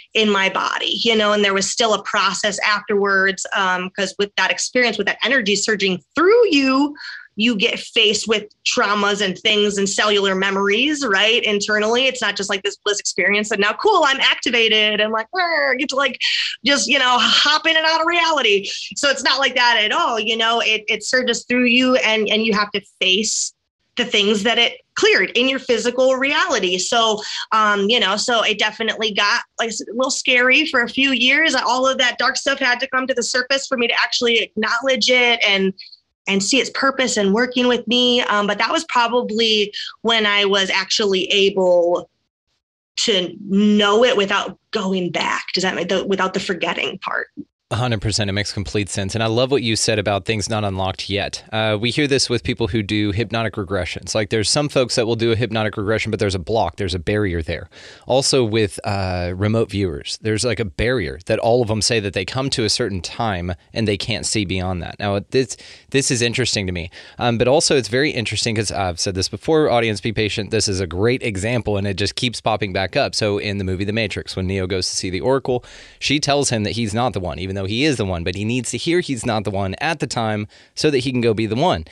body, and there was still a process afterwards. Because with that experience, with that energy surging through you, you get faced with traumas and things and cellular memories, right? Internally, it's not just like this bliss experience and now cool, I'm activated and like, get to like, just, hop in and out of reality. So it's not like that at all. It surges through you and you have to face the things that it cleared in your physical reality. So, so it definitely got like a little scary for a few years. All of that dark stuff had to come to the surface for me to actually acknowledge it and see its purpose and working with me. But that was probably when I was actually able to know it without going back. Does that make without the forgetting part? 100%. It makes complete sense. And I love what you said about things not unlocked yet. We hear this with people who do hypnotic regressions. Like there's some folks that will do a hypnotic regression, but there's a block, there's a barrier there. Also with remote viewers, there's like a barrier that all of them say that they come to a certain time and they can't see beyond that. Now, this is interesting to me. But also it's very interesting because I've said this before, audience, be patient. This is a great example and it just keeps popping back up. So in the movie The Matrix, when Neo goes to see the Oracle, she tells him that he's not the one, even though he is the one, but he needs to hear he's not the one at the time so that he can go be the one.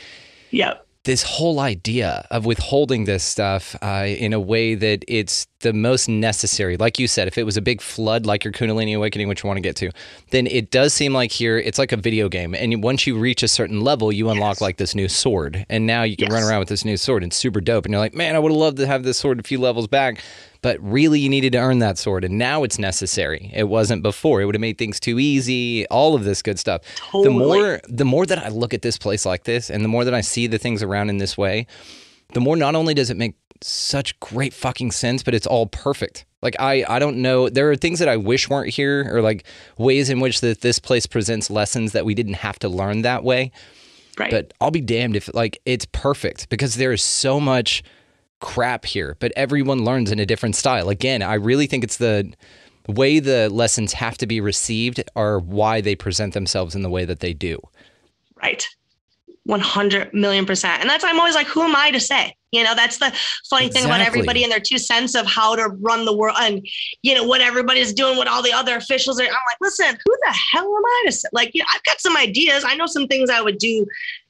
Yep. this whole idea of withholding this stuff in a way that it's the most necessary. Like you said, if it was a big flood, like your Kundalini awakening, which you want to get to, then it does seem like here it's like a video game. And once you reach a certain level, you unlock like this new sword. And now you can run around with this new sword and it's super dope. And you're like, man, I would have loved to have this sword a few levels back. But really, you needed to earn that sword. And now it's necessary. It wasn't before. It would have made things too easy, all of this good stuff. Totally. The more that I look at this place like this, and the more that I see the things around in this way, the more not only does it make such great fucking sense, but it's all perfect. Like, I don't know. There are things that I wish weren't here, or like ways in which that this place presents lessons that we didn't have to learn that way. Right. But I'll be damned if like it's perfect, because there is so much crap here, but everyone learns in a different style. Again, I really think it's the way the lessons have to be received are why they present themselves in the way that they do. Right. 100,000,000%. And that's, I'm always like, who am I to say? You know, that's the funny thing about everybody and their 2 cents of how to run the world, and, you know, what everybody's doing, what all the other officials are. I'm like, listen, who the hell am I to say? Like, you know, I've got some ideas. I know some things I would do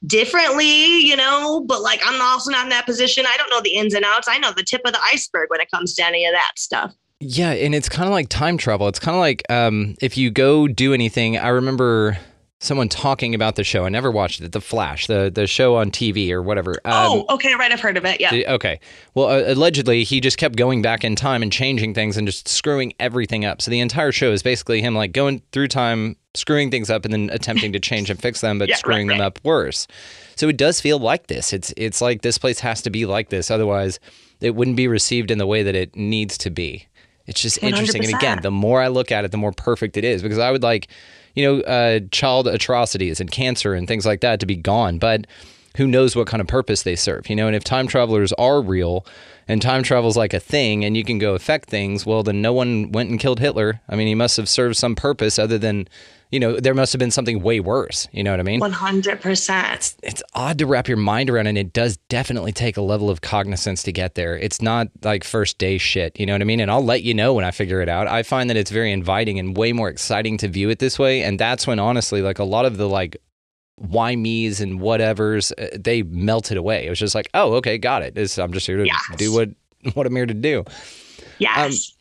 differently, you know, but like, I'm also not in that position. I don't know the ins and outs. I know the tip of the iceberg when it comes to any of that stuff. Yeah. And it's kind of like time travel. It's kind of like if you go do anything. I remember someone talking about the show. I never watched it. The Flash, the show on TV or whatever. Okay. Right. I've heard of it. Yeah. Okay. Well, allegedly, he just kept going back in time and changing things and just screwing everything up. So the entire show is basically him like going through time, screwing things up, and then attempting to change and fix them, but screwing them up worse. So it does feel like this. It's like this place has to be like this. Otherwise, it wouldn't be received in the way that it needs to be. It's just 100%. Interesting. And again, the more I look at it, the more perfect it is, because I would like, you know, child atrocities and cancer and things like that to be gone. But who knows what kind of purpose they serve, you know? And if time travelers are real and time travel is like a thing and you can go affect things, well, then no one went and killed Hitler. I mean, he must have served some purpose other than, you know, there must have been something way worse. You know what I mean? 100%. It's odd to wrap your mind around, and it does definitely take a level of cognizance to get there. It's not like first day shit. You know what I mean? And I'll let you know when I figure it out. I find that it's very inviting and way more exciting to view it this way. And that's when, honestly, like a lot of the like why me's and whatevers, they melted away. It was just like, oh, okay, got it. I'm just here to do what I'm here to do. Yes.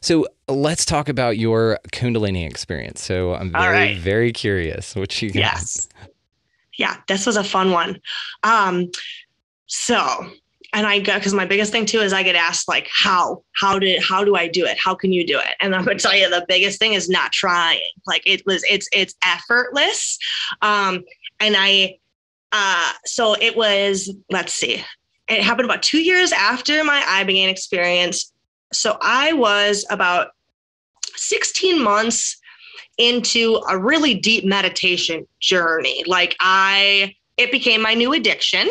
So let's talk about your Kundalini experience. So I'm very curious what you got. Yes. Yeah, this was a fun one. And I go, because my biggest thing too is I get asked like, how do I do it? How can you do it? And I'm gonna tell you, the biggest thing is not trying. Like it's effortless. So it was, let's see, it happened about 2 years after my Iboga experience. So I was about 16 months into a really deep meditation journey. Like it became my new addiction.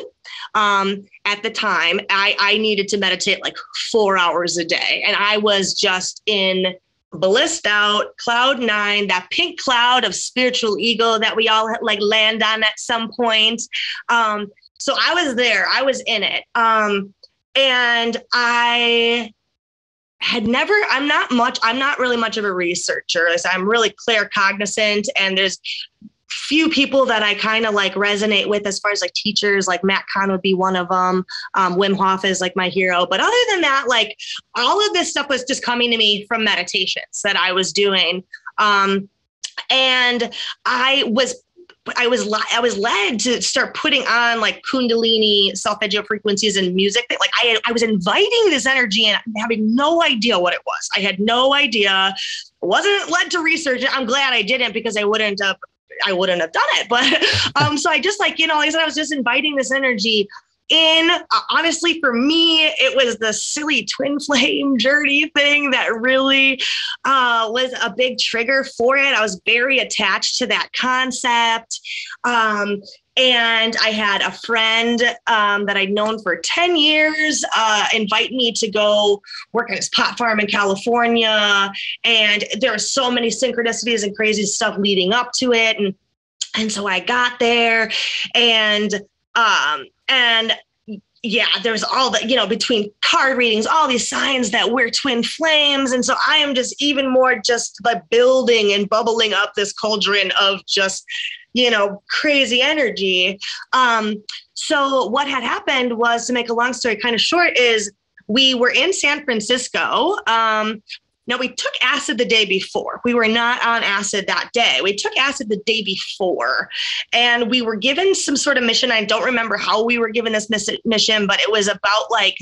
At the time, I needed to meditate like 4 hours a day. And I was just in blissed out, cloud 9, that pink cloud of spiritual ego that we all like land on at some point. So I was there, I was in it. And I'm not really much of a researcher. So I'm really claircognizant, and there's few people that I kind of like resonate with as far as like teachers, like Matt Kahn would be one of them. Wim Hof is like my hero. But other than that, like all of this stuff was just coming to me from meditations that I was doing. And I was led to start putting on like Kundalini solfeggio frequencies and music that like I was inviting this energy and having no idea what it was. I had no idea. I wasn't led to research it. I'm glad I didn't, because I wouldn't have done it. But so I just like, you know, like I said, I was just inviting this energy in. Honestly, for me, it was the silly twin flame journey thing that really was a big trigger for it. I was very attached to that concept. And I had a friend that I'd known for 10 years invite me to go work at his pot farm in California. And there were so many synchronicities and crazy stuff leading up to it. And so I got there, and yeah, there's all the, you know, between card readings, all these signs that we're twin flames. And so I am just even more just like building and bubbling up this cauldron of just crazy energy. So what had happened was, to make a long story kind of short, is we were in San Francisco. Now, we took acid the day before. We were not on acid that day. We took acid the day before, and we were given some sort of mission. I don't remember how we were given this mission, but it was about like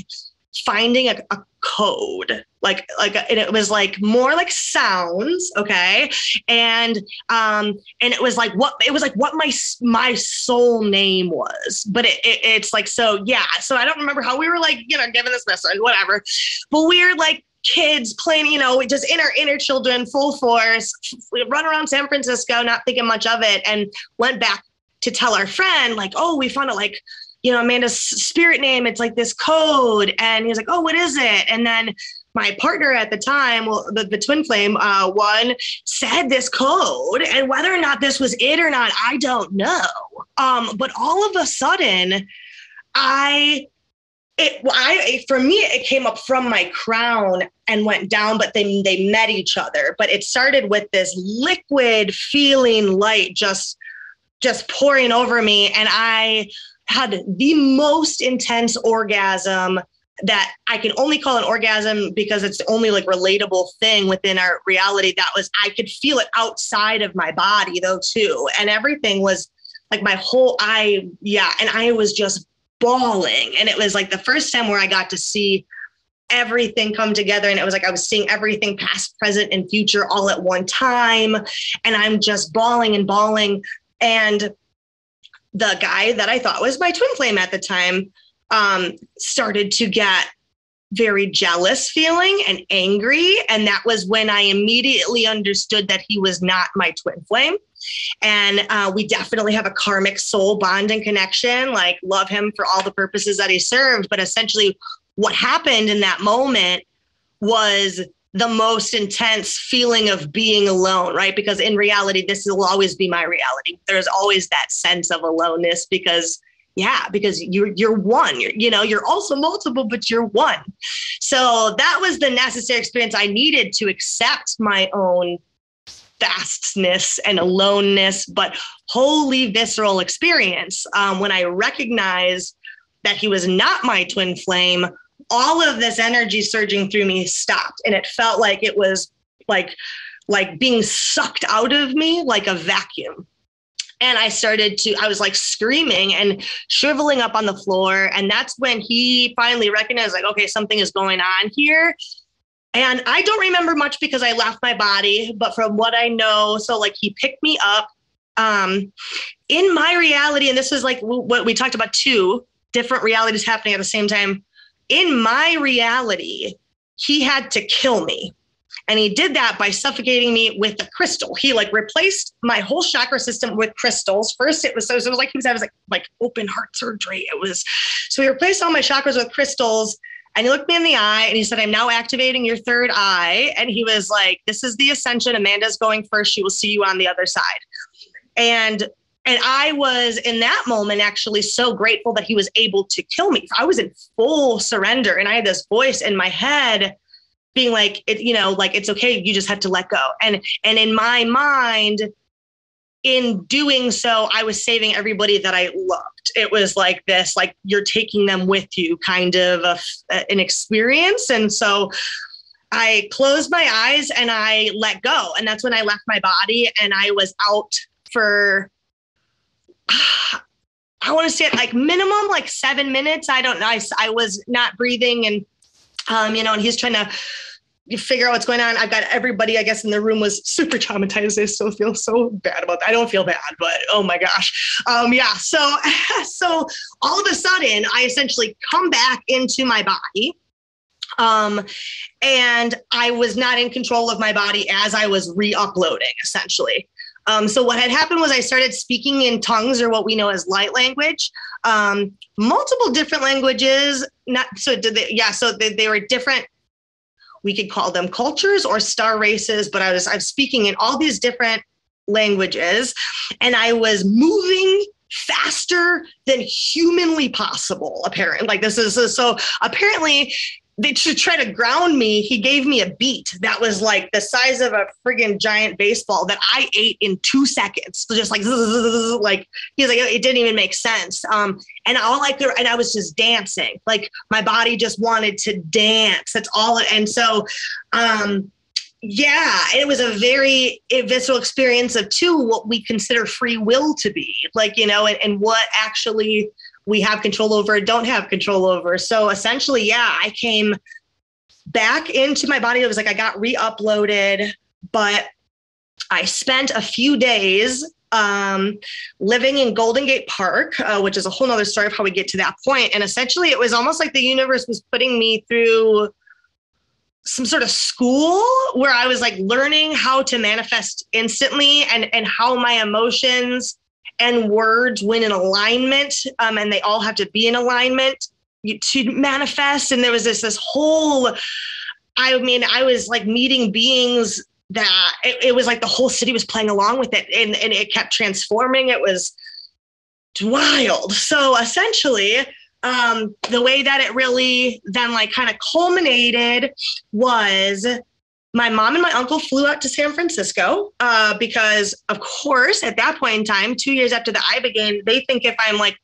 finding a code, and it was like more like sounds. Okay. And it was like what my soul name was, but it's like, so yeah. So I don't remember how we were like, given this message, whatever, but we're like kids playing, just inner children, full force. We run around San Francisco, not thinking much of it, and went back to tell our friend, like, oh, we found out, like, Amanda's spirit name. It's like this code. And he was like, oh, what is it? And then my partner at the time, well, the twin flame one, said this code, and whether or not this was it or not, I don't know. But all of a sudden, for me, it came up from my crown and went down, but they met each other. But it started with this liquid feeling light just pouring over me. And I had the most intense orgasm that I can only call an orgasm because it's the only like relatable thing within our reality. That was, I could feel it outside of my body though too. And everything was like my whole and I was just bawling. And it was like the first time where I got to see everything come together. And it was like, I was seeing everything past, present, and future all at one time. And I'm just bawling and bawling. And the guy that I thought was my twin flame at the time started to get very jealous feeling and angry. And that was when I immediately understood that he was not my twin flame. And we definitely have a karmic soul bond and connection, like love him for all the purposes that he served. But essentially what happened in that moment was the most intense feeling of being alone, right? Because in reality, this will always be my reality. There's always that sense of aloneness because you're one, you're also multiple, but you're one. So that was the necessary experience I needed to accept my own vastness and aloneness, but wholly visceral experience. When I recognized that he was not my twin flame, all of this energy surging through me stopped. And it felt like it was like being sucked out of me like a vacuum. And I was like screaming and shriveling up on the floor. And that's when he finally recognized, like, okay, something is going on here. And I don't remember much because I left my body, but from what I know, so like he picked me up in my reality. And this is like what we talked about, two different realities happening at the same time. In my reality, he had to kill me. And he did that by suffocating me with a crystal. He like replaced my whole chakra system with crystals. First, it was like he was having like open heart surgery. So he replaced all my chakras with crystals. And he looked me in the eye and he said, I'm now activating your third eye. And he was like, this is the ascension. Amanda's going first. She will see you on the other side. And I was in that moment actually so grateful that he was able to kill me. I was in full surrender. And I had this voice in my head being like, it's okay. You just have to let go. And in my mind, in doing so, I was saving everybody that I loved. It was like this, like you're taking them with you kind of an experience. And so I closed my eyes and I let go. And that's when I left my body and I was out for, I want to say like minimum like 7 minutes. I don't know. I was not breathing and, and he's trying to figure out what's going on. I've got everybody, I guess, in the room was super traumatized. I still feel so bad about that. I don't feel bad, but oh my gosh. So all of a sudden I essentially come back into my body. And I was not in control of my body as I was re-uploading essentially. So what had happened was I started speaking in tongues, or what we know as light language, multiple different languages. So they were different. We could call them cultures or star races, but I was speaking in all these different languages, and I was moving faster than humanly possible. Apparently, so apparently to try to ground me, he gave me a beat that was like the size of a friggin' giant baseball that I ate in 2 seconds. So just like, like he's like, it didn't even make sense. And all I could, and I was just dancing. Like my body just wanted to dance. That's all. And so, yeah, it was a very visceral experience of what we consider free will to be, like, and what actually we have control over, don't have control over. So essentially, yeah, I came back into my body. It was like I got re-uploaded, but I spent a few days living in Golden Gate Park, which is a whole nother story of how we get to that point. And essentially, it was almost like the universe was putting me through some sort of school where I was like learning how to manifest instantly and how my emotions and words went in alignment. And they all have to be in alignment to manifest. And there was this whole, I was like meeting beings that it was like the whole city was playing along with it, and it kept transforming. It was wild. So essentially, the way that it really then like kind of culminated was my mom and my uncle flew out to San Francisco because, of course, at that point in time, 2 years after the Iboga, they think if I'm like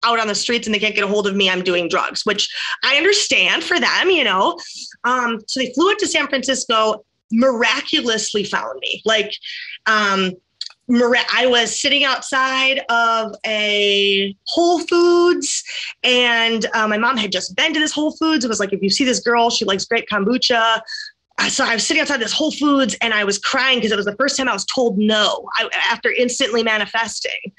out on the streets and they can't get a hold of me, I'm doing drugs, which I understand for them, So they flew out to San Francisco, miraculously found me. Like, I was sitting outside of a Whole Foods, and my mom had just been to this Whole Foods. It was like, if you see this girl, she likes great kombucha. So I was sitting outside this Whole Foods and I was crying because it was the first time I was told no after instantly manifesting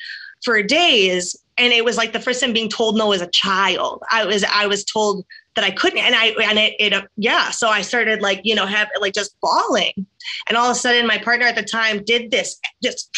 for days. And it was like the first time being told no as a child. I was told that I couldn't. So I started like, just bawling. And all of a sudden my partner at the time did this, just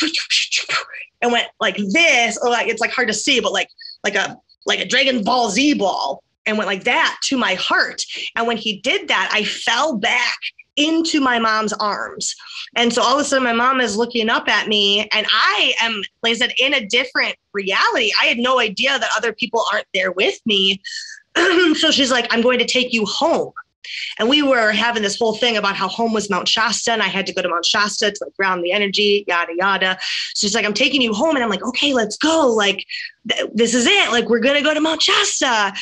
and went like this, or like, it's like hard to see, but like a Dragon Ball Z ball, and went like that to my heart. And when he did that, I fell back into my mom's arms. And so all of a sudden my mom is looking up at me, and I am, like I said, in a different reality. I had no idea that other people aren't there with me. So she's like, I'm going to take you home. And we were having this whole thing about how home was Mount Shasta, and I had to go to Mount Shasta to like ground the energy, yada, yada. So she's like, I'm taking you home. And I'm like, okay, let's go. Like, this is it. Like, we're going to go to Mount Shasta.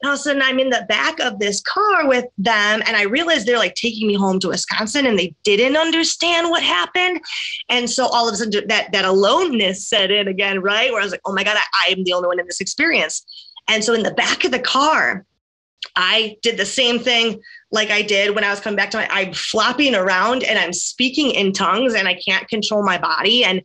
And all of a sudden I'm in the back of this car with them, and I realized they're like taking me home to Wisconsin, and they didn't understand what happened. And so all of a sudden that aloneness set in again, right? Where I was like, oh my God, I am the only one in this experience. And so in the back of the car, I did the same thing like I did when I was coming back to I'm flopping around and I'm speaking in tongues, and I can't control my body. And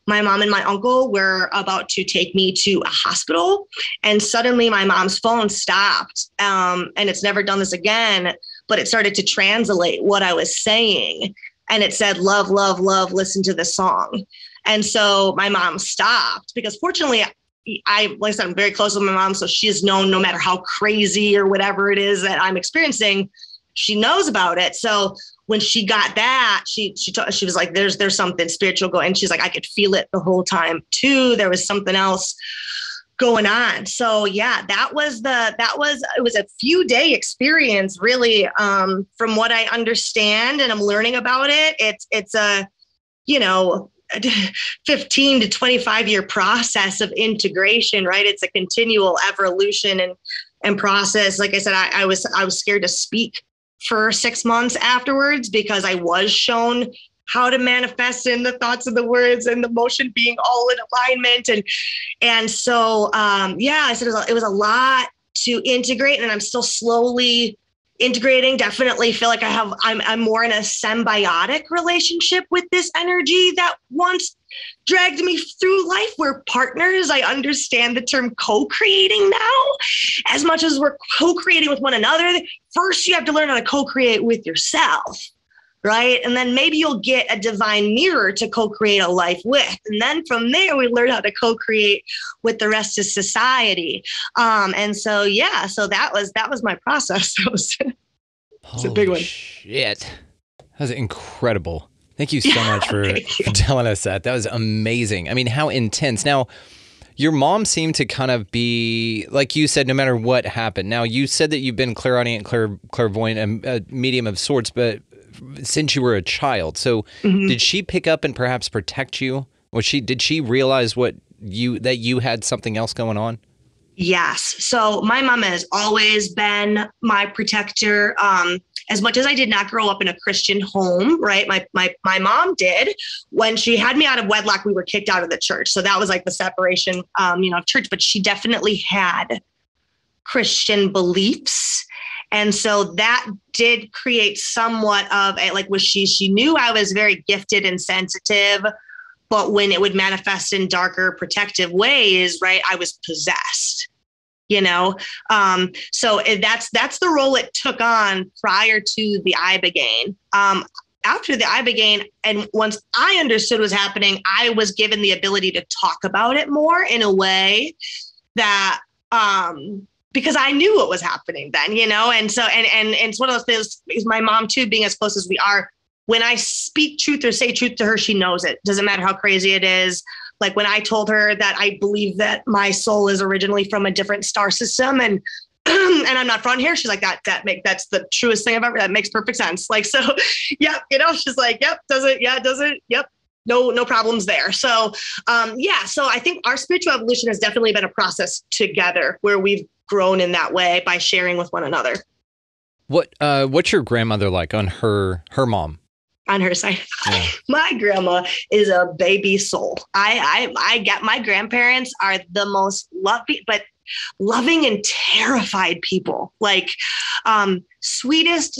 my mom and my uncle were about to take me to a hospital, and suddenly my mom's phone stopped. And it's never done this again, but it started to translate what I was saying. And it said, love, love, love, listen to this song. And so my mom stopped, because fortunately, like I said, I'm very close with my mom. So she's known, no matter how crazy or whatever it is that I'm experiencing, she knows about it. So when she got that, she was like, there's something spiritual going. And she's like, I could feel it the whole time too. There was something else going on. So yeah, it was a few day experience really. From what I understand, and I'm learning about it, it's a, 15 to 25 year process of integration, right? It's a continual evolution and process. Like I said, I was scared to speak for 6 months afterwards, because I was shown how to manifest in the thoughts of the words and the motion being all in alignment. And so, I said it was a lot to integrate, and I'm still slowly integrating. Definitely feel like I'm more in a symbiotic relationship with this energy that once dragged me through life. We're partners. I understand the term co-creating now. As much as we're co-creating with one another, first you have to learn how to co-create with yourself, right? And then maybe you'll get a divine mirror to co-create a life with. And then from there, we learn how to co-create with the rest of society. And so, yeah, so that was my process. It's a big one. Shit. That was incredible. Thank you so much for telling us that. That was amazing. I mean, how intense. Now, Your mom seemed to kind of be, like you said, no matter what happened. Now, you said that you've been clairaudient, clairvoyant, a medium of sorts, but since you were a child. So did she pick up and perhaps protect you? Did she realize that you had something else going on? Yes. So my mom has always been my protector. As much as I did not grow up in a Christian home, right? My mom did. When she had me out of wedlock, we were kicked out of the church. So that was like the separation, of church. But she definitely had Christian beliefs. And so that did create somewhat of she knew I was very gifted and sensitive, but when it would manifest in darker protective ways, right, I was possessed, So that's the role it took on prior to the Ibogaine. After the Ibogaine, and once I understood what was happening, I was given the ability to talk about it more in a way that, because I knew what was happening then, and so, and it's one of those things, is my mom too, being as close as we are, when I speak truth or say truth to her, she knows it. Doesn't matter how crazy it is. Like when I told her that I believe that my soul is originally from a different star system and and I'm not from here, she's like, that's the truest thing I've ever, that makes perfect sense. Like, so, yeah, she's like, yep, does it? Yeah, does it? Yep. No problems there. So, so I think our spiritual evolution has definitely been a process together where we've grown in that way by sharing with one another. What's your grandmother like on her mom? On her side, yeah. My grandma is a baby soul. I get, my grandparents are the most loving and terrified people. Like, sweetest.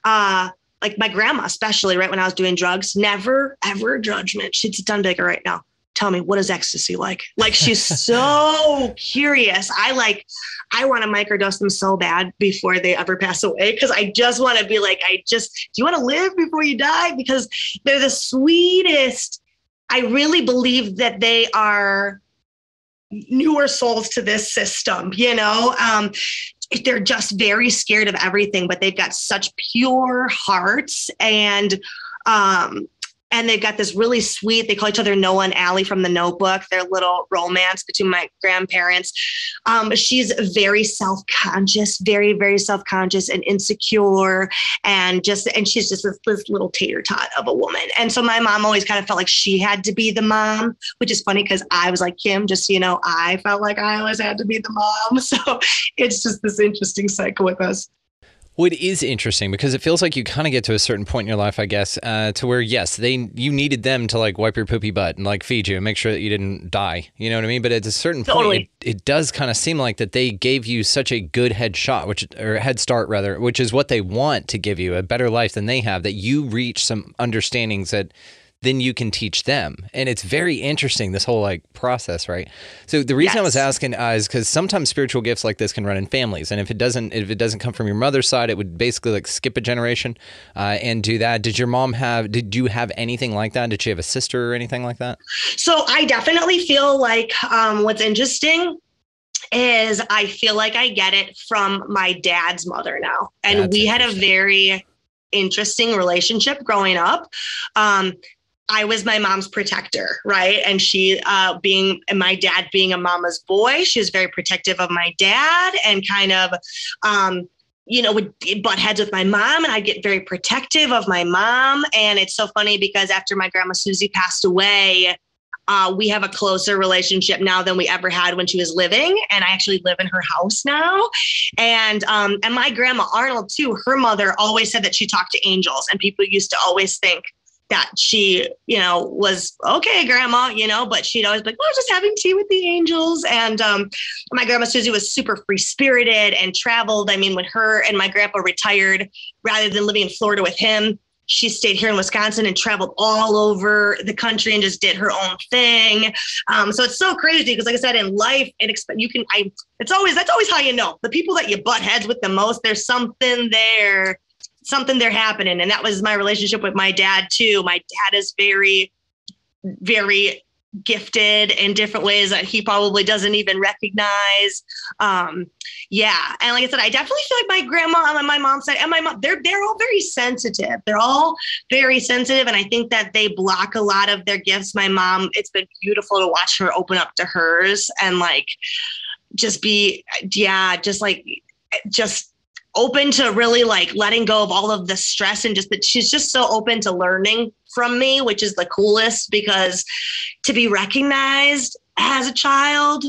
Like my grandma, especially right when I was doing drugs, never ever judgment. She'd sit down and be like, all right, now tell me, what is ecstasy like? Like, she's so curious. I want to microdose them so bad before they ever pass away. Cause I just want to be like, do you want to live before you die? Because they're the sweetest. I really believe that they are newer souls to this system, they're just very scared of everything, but they've got such pure hearts and they've got this really sweet, they call each other Noah and Allie from The Notebook, their little romance between my grandparents. She's very self-conscious, very, very self-conscious and insecure. And she's just this little tater tot of a woman. And so my mom always kind of felt like she had to be the mom, which is funny because I was like, Kim, just so you know, I felt like I always had to be the mom. So it's just this interesting cycle with us. Well, it is interesting because it feels like you kind of get to a certain point in your life, I guess, to where, yes, you needed them to like wipe your poopy butt and like feed you and make sure that you didn't die. You know what I mean? But at a certain point, it does kind of seem like that they gave you such a good head start, which is what they want to give you, a better life than they have, that you reach some understandings that then you can teach them. And it's very interesting, this whole like process, right? So the reason I was asking is because sometimes spiritual gifts like this can run in families. And if it doesn't come from your mother's side, it would basically like skip a generation and do that. Did you have anything like that? Did she have a sister or anything like that? So I definitely feel like what's interesting is I feel like I get it from my dad's mother now. And we had a very interesting relationship growing up. I was my mom's protector, right? And she, my dad being a mama's boy, she was very protective of my dad and kind of, would butt heads with my mom, and I'd get very protective of my mom. And it's so funny because after my grandma Susie passed away, we have a closer relationship now than we ever had when she was living. And I actually live in her house now. And my grandma Arnold too, her mother always said that she talked to angels, and people used to always think that she, was okay, grandma, but she'd always be like, well, I was just having tea with the angels. And my grandma Susie was super free spirited and traveled. I mean, when her and my grandpa retired, rather than living in Florida with him, she stayed here in Wisconsin and traveled all over the country and just did her own thing. So it's so crazy because, like I said, in life, that's always how you know the people that you butt heads with the most. There's something there happening. And that was my relationship with my dad too. My dad is very, very gifted in different ways that he probably doesn't even recognize. Yeah. And like I said, I definitely feel like my grandma on my mom's side and my mom, they're all very sensitive. They're all very sensitive. And I think that they block a lot of their gifts. My mom, it's been beautiful to watch her open up to hers and like, just open to really like letting go of all of the stress and just that she's just so open to learning from me, which is the coolest, because to be recognized as a child,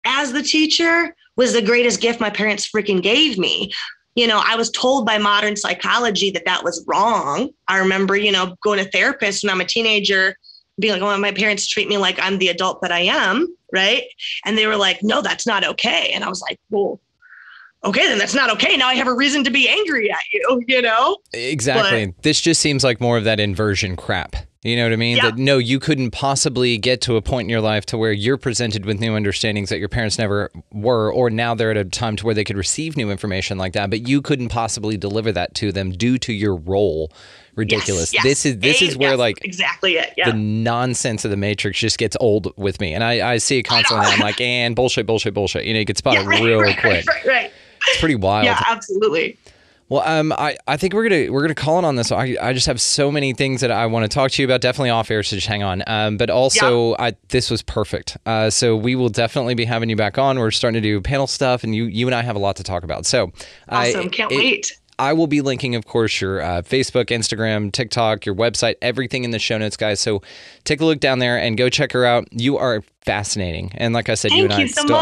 as the teacher, was the greatest gift my parents freaking gave me. You know, I was told by modern psychology that was wrong. I remember, going to therapists when I'm a teenager, being like, oh, my parents treat me like I'm the adult that I am. Right. And they were like, no, that's not okay. And I was like, well, okay, then that's not okay. Now I have a reason to be angry at you, Exactly. But this just seems like more of that inversion crap. You know what I mean? Yeah. That no, you couldn't possibly get to a point in your life to where you're presented with new understandings that your parents never were, or now they're at a time to where they could receive new information like that, but you couldn't possibly deliver that to them due to your role. Ridiculous. Yes. This is where like exactly it. Yeah. The nonsense of the Matrix just gets old with me. And I see it constantly. I'm like, and bullshit. You get spotted real quick. Right. It's pretty wild. Yeah, absolutely. Well, I think we're gonna call it on this. I just have so many things that I want to talk to you about. Definitely off air, so just hang on. But also, this was perfect. So we will definitely be having you back on. We're starting to do panel stuff, and you and I have a lot to talk about. So awesome! Can't wait. I will be linking, of course, your Facebook, Instagram, TikTok, your website, everything in the show notes, guys. So take a look down there and go check her out. You are fascinating. And like I said, you and I still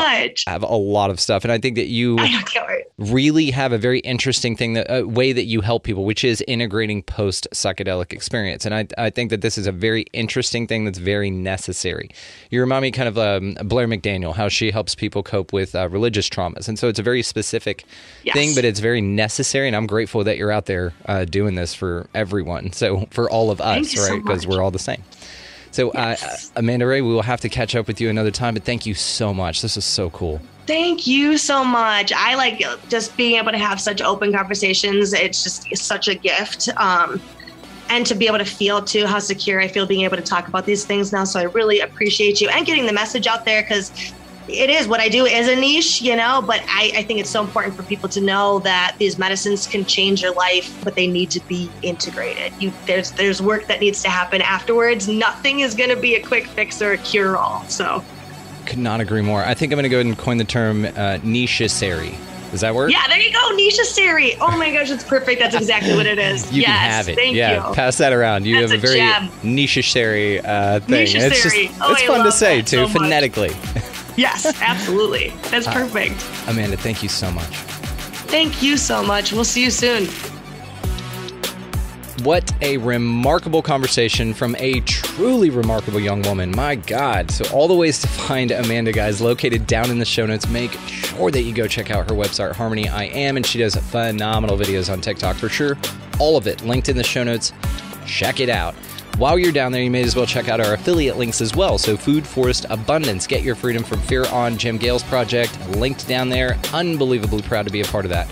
have a lot of stuff. And I think that you really have a very interesting thing, a way that you help people, which is integrating post-psychedelic experience. And I think that this is a very interesting thing that's very necessary. You remind me kind of Blair McDaniel, how she helps people cope with religious traumas. And so it's a very specific thing, but it's very necessary. And I'm grateful that you're out there doing this for everyone. So for all of us, right? Because we're all the same. So, Amanda Ray, we will have to catch up with you another time, but thank you so much. This is so cool. Thank you so much. I like just being able to have such open conversations. It's just such a gift. And to be able to feel, too, how secure I feel being able to talk about these things now. So I really appreciate you and getting the message out there, because it is what I do is a niche, but I think it's so important for people to know that these medicines can change your life, but they need to be integrated. There's work that needs to happen afterwards. Nothing is going to be a quick fix or a cure-all. So, could not agree more. I think I'm going to go ahead and coin the term necessary. Does that work? Yeah, there you go. Necessary. Oh my gosh, it's perfect. That's exactly what it is. You can have it. Thank you. Pass that around. You have a very necessary thing. Necessary. It's fun to say too, phonetically. Yes, absolutely. That's perfect. Amanda, thank you so much. Thank you so much. We'll see you soon. What a remarkable conversation from a truly remarkable young woman. My God. So all the ways to find Amanda, guys, located down in the show notes. Make sure that you go check out her website, Harmony I Am, and she does phenomenal videos on TikTok for sure. All of it linked in the show notes. Check it out. While you're down there, you may as well check out our affiliate links as well. So Food Forest Abundance, Get Your Freedom from Fear on Jim Gale's project, linked down there. Unbelievably proud to be a part of that.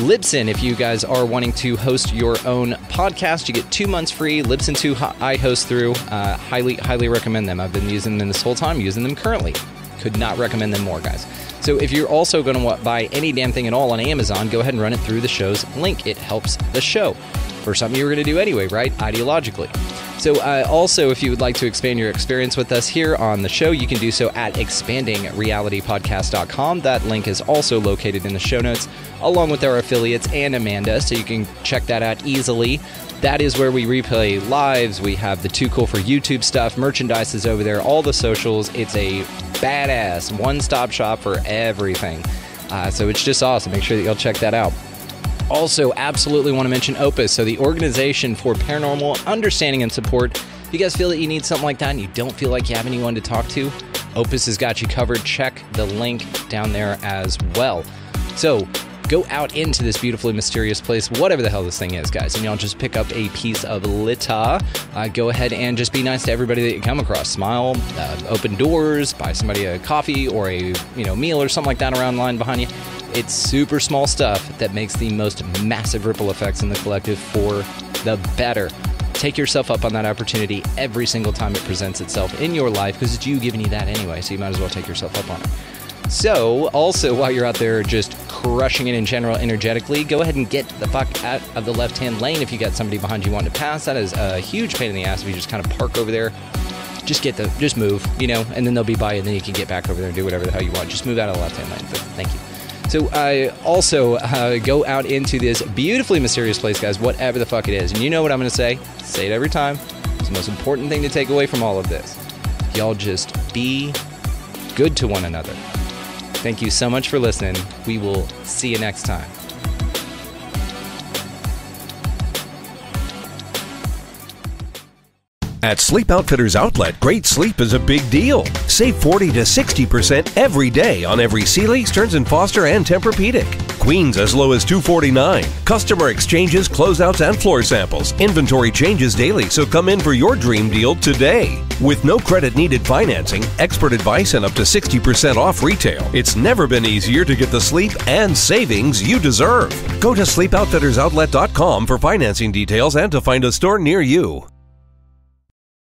Libsyn, if you guys are wanting to host your own podcast, you get 2 months free. Libsyn 2, I host through. Highly recommend them. I've been using them this whole time, using them currently. Could not recommend them more, guys. So if you're also going to buy any damn thing at all on Amazon, go ahead and run it through the show's link. It helps the show. For something you were going to do anyway, right? Ideologically. So also, if you would like to expand your experience with us here on the show, you can do so at expandingrealitypodcast.com. That link is also located in the show notes, along with our affiliates and Amanda, so you can check that out easily. That is where we replay lives. We have the Too Cool for YouTube stuff. Merchandise is over there. All the socials. It's a badass one-stop shop for everything. So it's just awesome. Make sure that you'll check that out. Also, absolutely want to mention Opus, so the Organization for Paranormal Understanding and Support. If you guys feel that you need something like that and you don't feel like you have anyone to talk to, Opus has got you covered. Check the link down there as well. So, go out into this beautifully mysterious place, whatever the hell this thing is, guys, and y'all just pick up a piece of litter. Go ahead and just be nice to everybody that you come across. Smile, open doors, buy somebody a coffee or a meal or something like that around the line behind you. It's super small stuff that makes the most massive ripple effects in the collective for the better. take yourself up on that opportunity every single time it presents itself in your life, because it's you giving you that anyway, so you might as well take yourself up on it. So, also, while you're out there just crushing it in general energetically, go ahead and get the fuck out of the left-hand lane if you got somebody behind you wanting to pass. That is a huge pain in the ass if you just kind of park over there. Just move, and then they'll be by, and then you can get back over there and do whatever the hell you want. Just move out of the left-hand lane. Thank you. So I also go out into this beautifully mysterious place, guys, whatever the fuck it is. And you know what I'm going to say. Say it every time. It's the most important thing to take away from all of this. Y'all just be good to one another. Thank you so much for listening. We will see you next time. At Sleep Outfitters Outlet, great sleep is a big deal. Save 40 to 60% every day on every Sealy, Stearns & Foster, and Tempur-Pedic. Queens as low as $249. Customer exchanges, closeouts, and floor samples. Inventory changes daily, so come in for your dream deal today. With no credit needed financing, expert advice, and up to 60% off retail, it's never been easier to get the sleep and savings you deserve. Go to sleepoutfittersoutlet.com for financing details and to find a store near you.